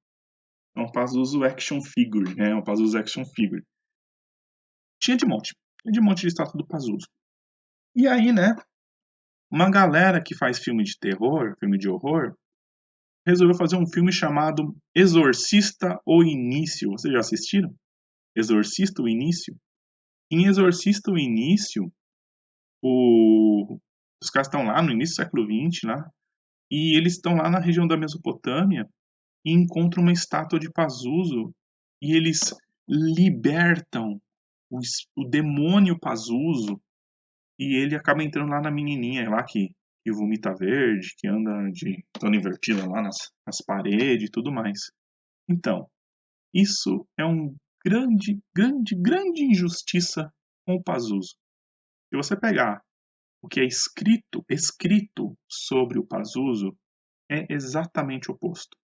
É um Pazuzu Action Figure, né? É um Pazuzu Action Figure. Tinha de monte. Tinha de monte de estátua do Pazuzu. E aí, né? Uma galera que faz filme de terror, filme de horror, resolveu fazer um filme chamado Exorcista o Início. Vocês já assistiram? Exorcista o Início? Em Exorcista o Início, os caras estão lá no início do século XX, lá, e eles estão lá na região da Mesopotâmia e encontram uma estátua de Pazuzu e eles libertam o demônio Pazuzu e ele acaba entrando lá na menininha lá que vomita verde, que anda de toda invertida lá nas paredes e tudo mais. Então, isso é um grande injustiça com o Pazuzu. Se você pegar o que é escrito sobre o Pazuzu, é exatamente o oposto.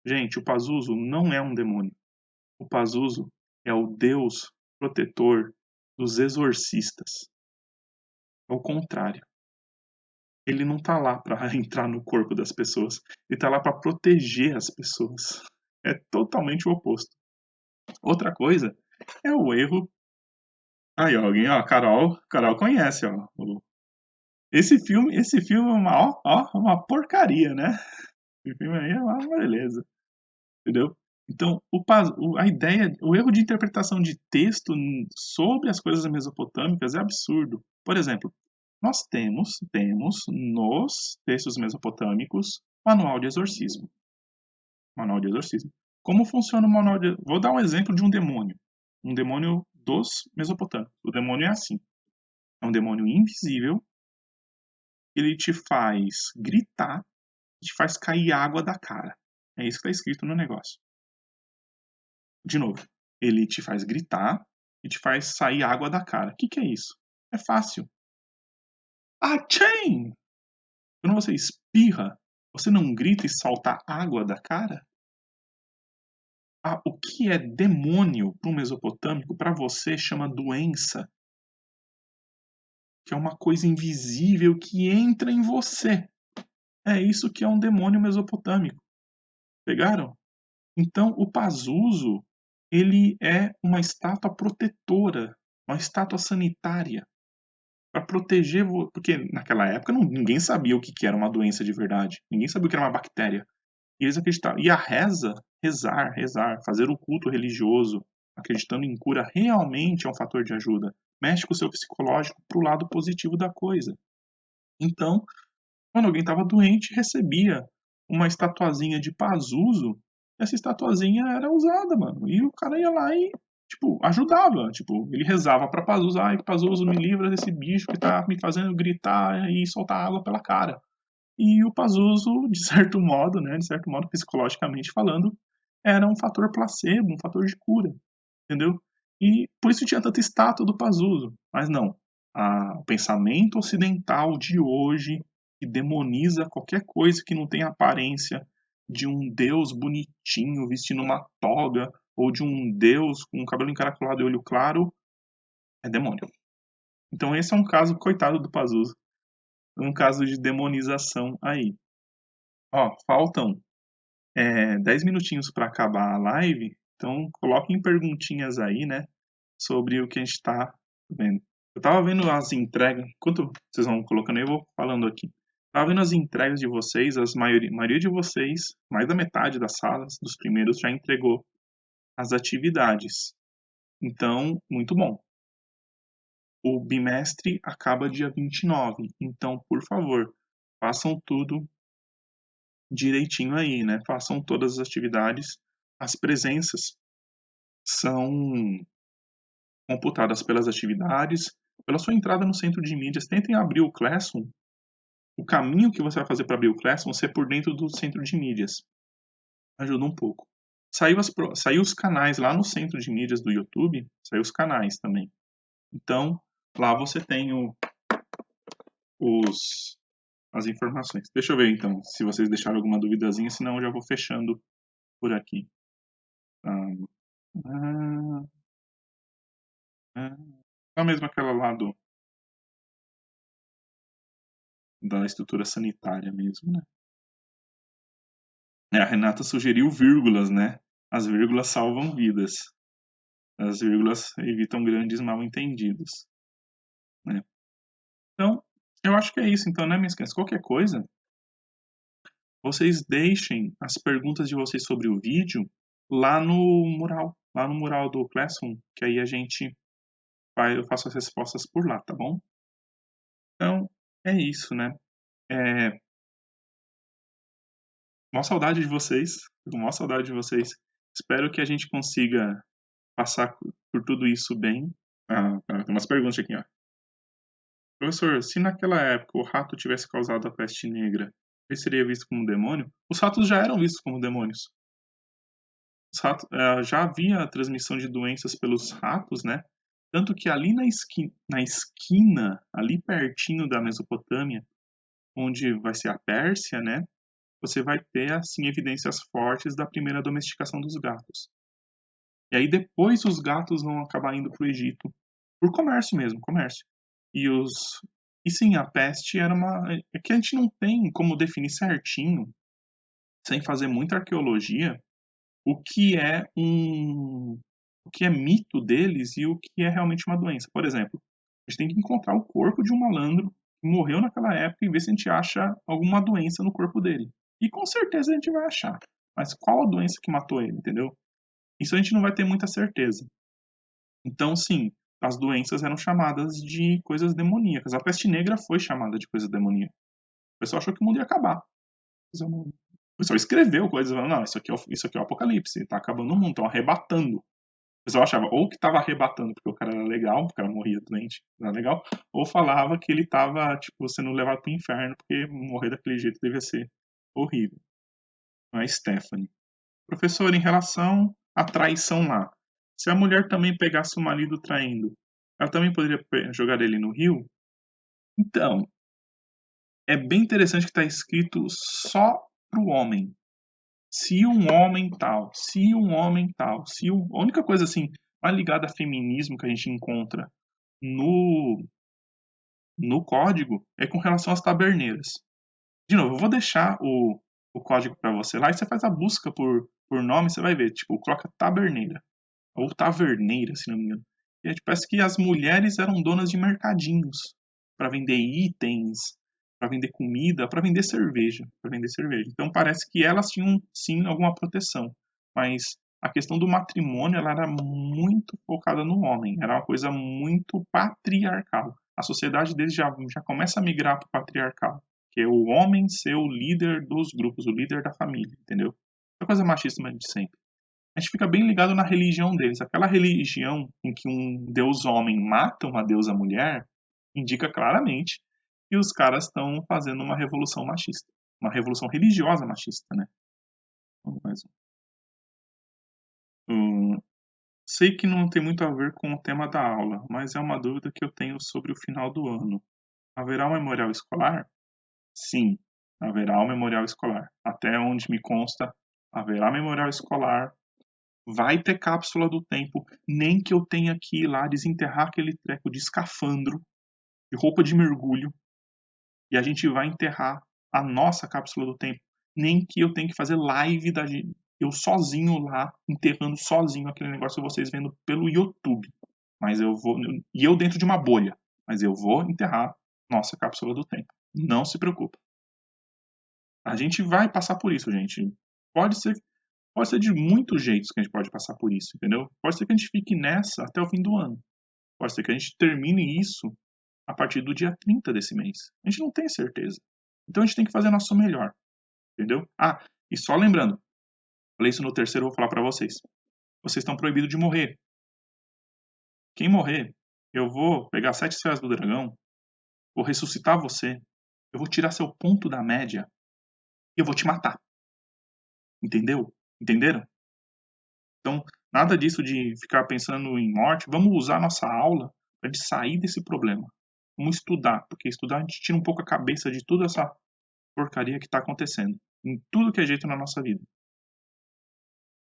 Gente, o Pazuzu não é um demônio. O Pazuzu é o deus protetor dos exorcistas. É o contrário. Ele não tá lá para entrar no corpo das pessoas. Ele tá lá para proteger as pessoas. É totalmente o oposto. Outra coisa é o erro. Aí, ó, alguém, ó, Carol conhece, ó. Esse filme é uma porcaria, né? Esse filme aí é uma beleza, entendeu? Então, a ideia, o erro de interpretação de texto sobre as coisas mesopotâmicas é absurdo. Por exemplo, nós temos nos textos mesopotâmicos manual de exorcismo. Manual de exorcismo. Como funciona o manual de... Vou dar um exemplo de um demônio. Um demônio dos mesopotâmicos. O demônio é assim. É um demônio invisível. Ele te faz gritar, te faz cair água da cara. É isso que está escrito no negócio. De novo, ele te faz gritar e te faz sair água da cara. O que é isso? É fácil. Achém! Quando você espirra, você não grita e solta água da cara? O que é demônio para um mesopotâmico, para você chama doença. Que é uma coisa invisível que entra em você. É isso que é um demônio mesopotâmico. Pegaram? Então, o Pazuzu, ele é uma estátua protetora, uma estátua sanitária, para proteger, porque naquela época ninguém sabia o que era uma doença de verdade, ninguém sabia o que era uma bactéria. E eles acreditavam. E a rezar, fazer o culto religioso, acreditando em cura, realmente é um fator de ajuda. Mexe com o seu psicológico para o lado positivo da coisa. Então, quando alguém estava doente, recebia uma estatuazinha de Pazuzu, essa estatuazinha era usada, mano. E o cara ia lá e, tipo, ajudava. Tipo, ele rezava pra Pazuzu, ai, Pazuzu, me livra desse bicho que tá me fazendo gritar e soltar água pela cara. E o Pazuzu, de certo modo, né, de certo modo, psicologicamente falando, era um fator placebo, um fator de cura, entendeu? E por isso tinha tanta estátua do Pazuzu. Mas não, o pensamento ocidental de hoje, que demoniza qualquer coisa que não tenha aparência de um deus bonitinho vestindo uma toga, ou de um deus com cabelo encaracolado e olho claro, é demônio. Então esse é um caso, coitado do Pazuzu, um caso de demonização aí. Ó, faltam 10 minutinhos para acabar a live, então coloquem perguntinhas aí, né, sobre o que a gente está vendo. Eu estava vendo as entregas, enquanto vocês vão colocando aí, eu vou falando aqui. Estava vendo as entregas de vocês, maioria de vocês, mais da metade das salas, dos primeiros, já entregou as atividades. Então, muito bom. o bimestre acaba dia 29. Então, por favor, façam tudo direitinho aí, né? Façam todas as atividades. As presenças são computadas pelas atividades, pela sua entrada no centro de mídias. Tentem abrir o Classroom. O caminho que você vai fazer para abrir o Classroom é por dentro do centro de mídias. Ajuda um pouco. Saiu os canais lá no centro de mídias do YouTube, saiu os canais também. Então, lá você tem as informações. Deixa eu ver então, se vocês deixaram alguma duvidazinha, senão eu já vou fechando por aqui. É mesmo aquela lá da estrutura sanitária mesmo, né? A Renata sugeriu vírgulas, né? As vírgulas salvam vidas. As vírgulas evitam grandes mal-entendidos, né? Então, eu acho que é isso, então, né, minhas crianças? Qualquer coisa, vocês deixem as perguntas de vocês sobre o vídeo lá no mural do Classroom, que aí eu faço as respostas por lá, tá bom? Então, é isso, né? Mó saudade de vocês, tô mó saudade de vocês. Espero que a gente consiga passar por tudo isso bem. Tem umas perguntas aqui, ó. Professor, se naquela época o rato tivesse causado a peste negra, ele seria visto como demônio? Os ratos já eram vistos como demônios. Já havia a transmissão de doenças pelos ratos, né? Tanto que ali na esquina, ali pertinho da Mesopotâmia, onde vai ser a Pérsia, né? Você vai ter, assim, evidências fortes da primeira domesticação dos gatos. E aí depois os gatos vão acabar indo para o Egito, por comércio mesmo, comércio. E sim, a peste era é que a gente não tem como definir certinho, sem fazer muita arqueologia, o que é o que é mito deles e o que é realmente uma doença. Por exemplo, a gente tem que encontrar o corpo de um malandro que morreu naquela época e ver se a gente acha alguma doença no corpo dele. E com certeza a gente vai achar. Mas qual a doença que matou ele, entendeu? Isso a gente não vai ter muita certeza. Então, sim, as doenças eram chamadas de coisas demoníacas. A peste negra foi chamada de coisa demoníaca. O pessoal achou que o mundo ia acabar. O pessoal escreveu coisas, falando, não, isso aqui é o apocalipse, está acabando o mundo, estão arrebatando. O pessoal achava ou que estava arrebatando porque o cara era legal, porque o cara morria doente, era legal, ou falava que ele estava, tipo, sendo levado para o inferno, porque morrer daquele jeito devia ser horrível. Não é Stephanie. Professor, em relação à traição lá, se a mulher também pegasse o marido traindo, ela também poderia jogar ele no rio? Então, é bem interessante que está escrito só para o homem. Se um homem tal, se um homem tal, a única coisa assim mais ligada a feminismo que a gente encontra no no código é com relação às taberneiras. De novo, eu vou deixar o código para você lá e você faz a busca por nome, você vai ver, tipo, coloca taberneira ou taverneira, se não me engano. E aí, parece que as mulheres eram donas de mercadinhos para vender itens, para vender comida, para vender cerveja, Então parece que elas tinham sim alguma proteção, mas a questão do matrimônio ela era muito focada no homem, era uma coisa muito patriarcal. A sociedade deles já começa a migrar para o patriarcal, que é o homem ser o líder dos grupos, o líder da família, entendeu? É coisa machista mesmo de sempre. A gente fica bem ligado na religião deles. Aquela religião em que um deus homem mata uma deusa mulher indica claramente que os caras estão fazendo uma revolução machista. Uma revolução religiosa machista, né? Vamos mais um. Sei que não tem muito a ver com o tema da aula, mas é uma dúvida que eu tenho sobre o final do ano. Haverá um memorial escolar? Sim, haverá um memorial escolar. Até onde me consta, haverá memorial escolar. Vai ter cápsula do tempo, nem que eu tenha que ir lá desenterrar aquele treco de escafandro, de roupa de mergulho, e a gente vai enterrar a nossa cápsula do tempo. Nem que eu tenha que fazer live eu sozinho lá, enterrando sozinho aquele negócio, vocês vendo pelo YouTube. Mas eu vou. E eu dentro de uma bolha. Mas eu vou enterrar nossa cápsula do tempo. Não se preocupe. A gente vai passar por isso, gente. Pode ser de muitos jeitos que a gente pode passar por isso, entendeu? Pode ser que a gente fique nessa até o fim do ano. Pode ser que a gente termine isso a partir do dia 30 desse mês. A gente não tem certeza. Então a gente tem que fazer o nosso melhor, entendeu? Ah, e só lembrando, falei isso no terceiro, eu vou falar para vocês. Vocês estão proibidos de morrer. Quem morrer, eu vou pegar 7 esferas do dragão, vou ressuscitar você, eu vou tirar seu ponto da média e eu vou te matar. Entendeu? Entenderam? Então, nada disso de ficar pensando em morte. Vamos usar nossa aula para gente sair desse problema. Vamos estudar, porque estudar a gente tira um pouco a cabeça de toda essa porcaria que está acontecendo em tudo que é jeito na nossa vida.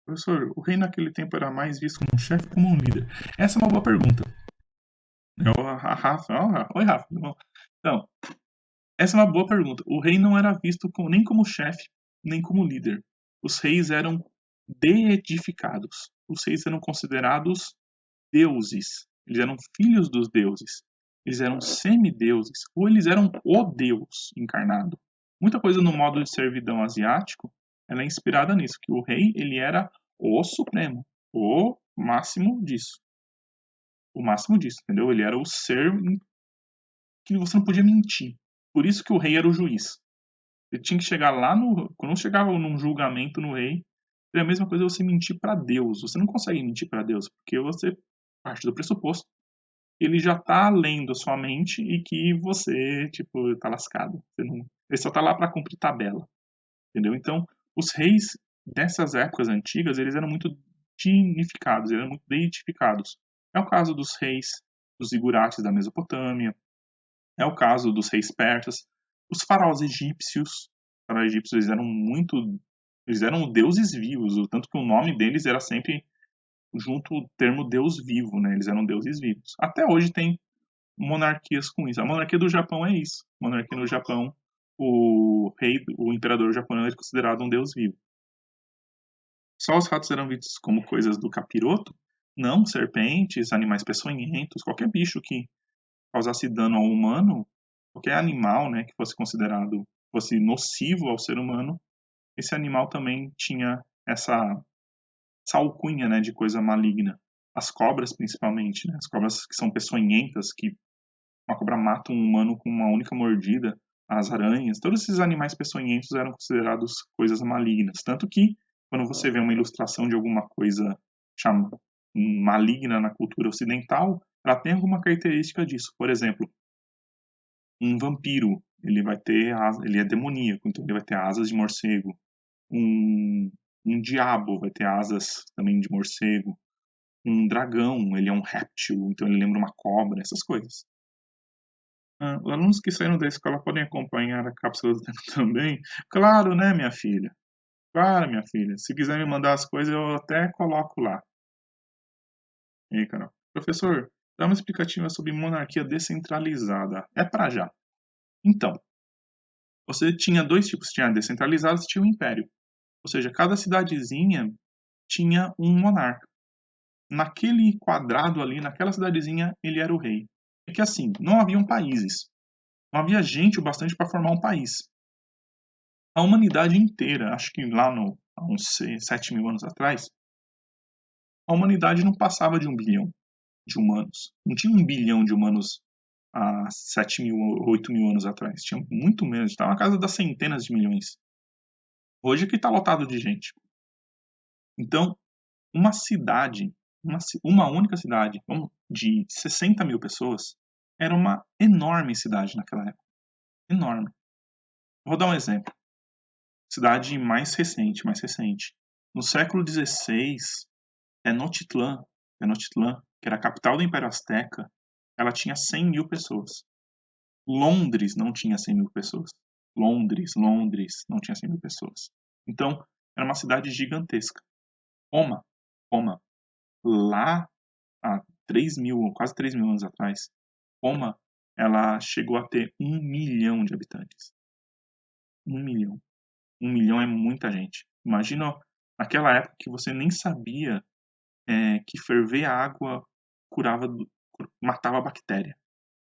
Professor, o rei naquele tempo era mais visto como um chefe ou como um líder? Essa é uma boa pergunta. A Rafa, oi Rafa, tudo bom? Então, essa é uma boa pergunta. O rei não era visto nem como chefe, nem como líder. Os reis eram deedificados. Os reis eram considerados deuses. Eles eram filhos dos deuses. Eles eram semideuses. Ou eles eram o Deus encarnado. Muita coisa no modo de servidão asiático ela é inspirada nisso, que o rei ele era o supremo, o máximo disso. O máximo disso, entendeu? Ele era o ser que você não podia mentir. Por isso que o rei era o juiz. Ele tinha que chegar lá no... Quando chegava num julgamento no rei, é a mesma coisa você mentir para Deus. Você não consegue mentir para Deus, porque você parte do pressuposto que ele já tá lendo a sua mente e que você, tipo, tá lascado. Ele só tá lá para cumprir tabela, entendeu? Então, os reis dessas épocas antigas, eles eram muito dignificados, eram muito deidificados. É o caso dos reis dos zigurates da Mesopotâmia, é o caso dos reis persas, os faraós egípcios. Os faraós egípcios eles eram deuses vivos, tanto que o nome deles era sempre junto o termo Deus vivo, né? Eles eram deuses vivos. Até hoje tem monarquias com isso. A monarquia do Japão é isso. A monarquia no Japão, o imperador japonês é considerado um deus vivo. Só os ratos eram vistos como coisas do capiroto? Não, serpentes, animais peçonhentos, qualquer bicho que causasse dano ao humano, qualquer animal, né, que fosse nocivo ao ser humano, esse animal também tinha essa alcunha, né, de coisa maligna. As cobras, principalmente, né, as cobras que são peçonhentas, que uma cobra mata um humano com uma única mordida, as aranhas, todos esses animais peçonhentos eram considerados coisas malignas. Tanto que, quando você vê uma ilustração de alguma coisa maligna na cultura ocidental, ela tem alguma característica disso. Por exemplo, um vampiro, ele é demoníaco, então ele vai ter asas de morcego. Um diabo vai ter asas também de morcego. Um dragão, ele é um réptil, então ele lembra uma cobra, essas coisas. Os alunos que saíram da escola podem acompanhar a cápsula do tempo também? Claro, né, minha filha? Claro, minha filha. Se quiser me mandar as coisas, eu até coloco lá. E aí, Carol? Professor, dá uma explicativa sobre monarquia descentralizada. É para já. Então, você tinha dois tipos, tinha a descentralizada e tinha o império. Ou seja, cada cidadezinha tinha um monarca. Naquele quadrado ali, naquela cidadezinha, ele era o rei. É que assim, não haviam países. Não havia gente o bastante para formar um país. A humanidade inteira, acho que há uns 7 mil anos atrás, a humanidade não passava de 1 bilhão de humanos. Não tinha 1 bilhão de humanos há 7 mil, 8 mil anos atrás. Tinha muito menos. Estava na casa das centenas de milhões. Hoje que está lotado de gente. Então, uma cidade, uma única cidade de 60 mil pessoas, era uma enorme cidade naquela época. Enorme. Vou dar um exemplo. Cidade mais recente. No século XVI, Tenochtitlan, que era a capital do Império Azteca, ela tinha 100 mil pessoas. Londres não tinha 100 mil pessoas. Londres não tinha 100 mil pessoas. Então, era uma cidade gigantesca. Roma, lá há quase 3 mil anos atrás, Roma, ela chegou a ter 1 milhão de habitantes. 1 milhão. 1 milhão é muita gente. Imagina naquela época que você nem sabia que ferver a água matava a bactéria.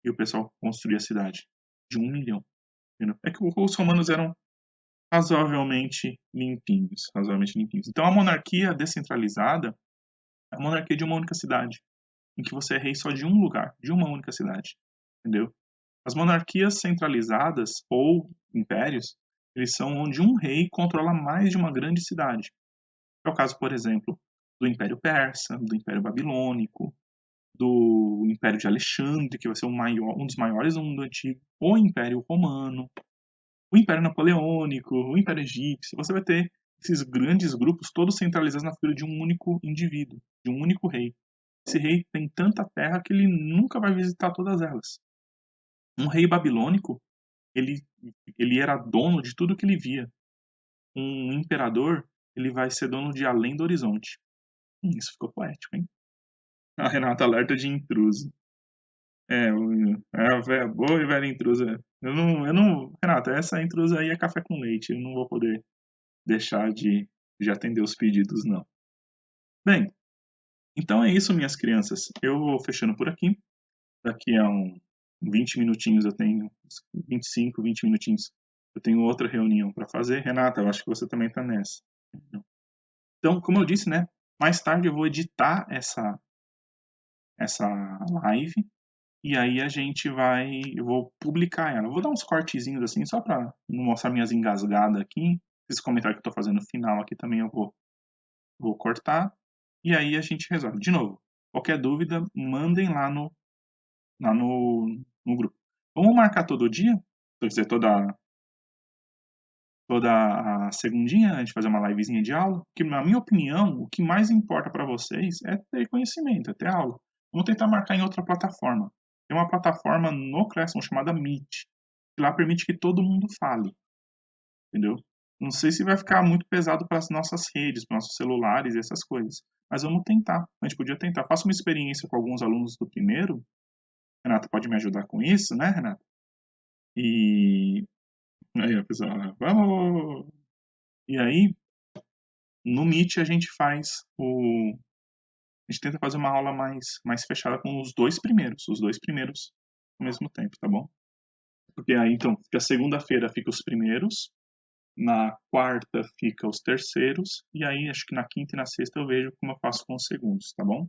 E o pessoal construía a cidade de 1 milhão. Entendeu? É que os romanos eram razoavelmente limpinhos. Então a monarquia descentralizada é a monarquia de uma única cidade. em que você é rei só de um lugar, de uma única cidade, entendeu? As monarquias centralizadas ou impérios, eles são onde um rei controla mais de uma grande cidade. É o caso, por exemplo, do Império Persa, do Império Babilônico, do Império de Alexandre, que vai ser um dos maiores do mundo antigo, o Império Romano, o Império Napoleônico, o Império Egípcio. Você vai ter esses grandes grupos todos centralizados na figura de um único indivíduo, de um único rei. Esse rei tem tanta terra que ele nunca vai visitar todas elas. Um rei babilônico, ele, ele era dono de tudo que ele via. Um imperador, ele vai ser dono de além do horizonte. Isso ficou poético, hein? A Renata alerta de intruso. A velha boa e velha intrusa. Renata, essa intrusa aí é café com leite. Eu não vou poder deixar de atender os pedidos, não. Bem, então é isso, minhas crianças. Eu vou fechando por aqui. Daqui a 20 minutinhos eu tenho, 25, 20 minutinhos, eu tenho outra reunião para fazer. Renata, eu acho que você também está nessa. Então, como eu disse, né? Mais tarde eu vou editar essa live e aí eu vou publicar ela. Eu vou dar uns cortezinhos assim, só para não mostrar minhas engasgadas aqui. Esse comentário que eu estou fazendo no final aqui também eu vou cortar. E aí a gente resolve. De novo, qualquer dúvida, mandem lá no grupo. Vamos marcar todo dia? Quer dizer, toda a segundinha, a gente fazer uma livezinha de aula, porque na minha opinião, o que mais importa para vocês é ter conhecimento, é ter aula. Vamos tentar marcar em outra plataforma. Tem uma plataforma no Classroom chamada Meet, que lá permite que todo mundo fale, entendeu? Não sei se vai ficar muito pesado para as nossas redes, para nossos celulares e essas coisas, mas vamos tentar. A gente podia tentar. Faça uma experiência com alguns alunos do primeiro. Renata pode me ajudar com isso, né, Renata? E aí, pessoal, vamos! E aí, no Meet a gente faz a gente tenta fazer uma aula mais fechada com os dois primeiros ao mesmo tempo, tá bom? Porque aí, então, a segunda-feira fica os primeiros, na quarta fica os terceiros, e aí acho que na quinta e na sexta eu vejo como eu faço com os segundos, tá bom?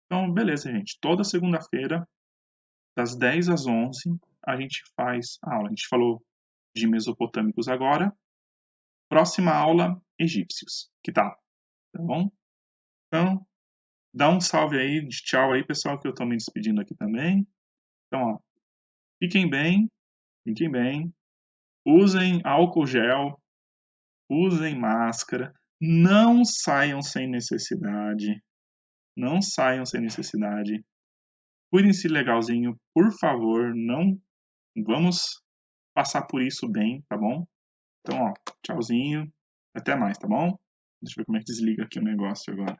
Então, beleza, gente. Toda segunda-feira, das 10 às 11, a gente faz a aula. A gente falou de mesopotâmicos agora. Próxima aula, egípcios. Que tal? Tá bom? Então, dá um salve aí, de tchau aí, pessoal, que eu tô me despedindo aqui também. Então, ó, fiquem bem, fiquem bem. Usem álcool gel, usem máscara, não saiam sem necessidade. Não saiam sem necessidade. Cuidem-se legalzinho, por favor. Não vamos passar por isso bem, tá bom? Então, ó, tchauzinho. Até mais, tá bom? Deixa eu ver como é que desliga aqui o negócio agora.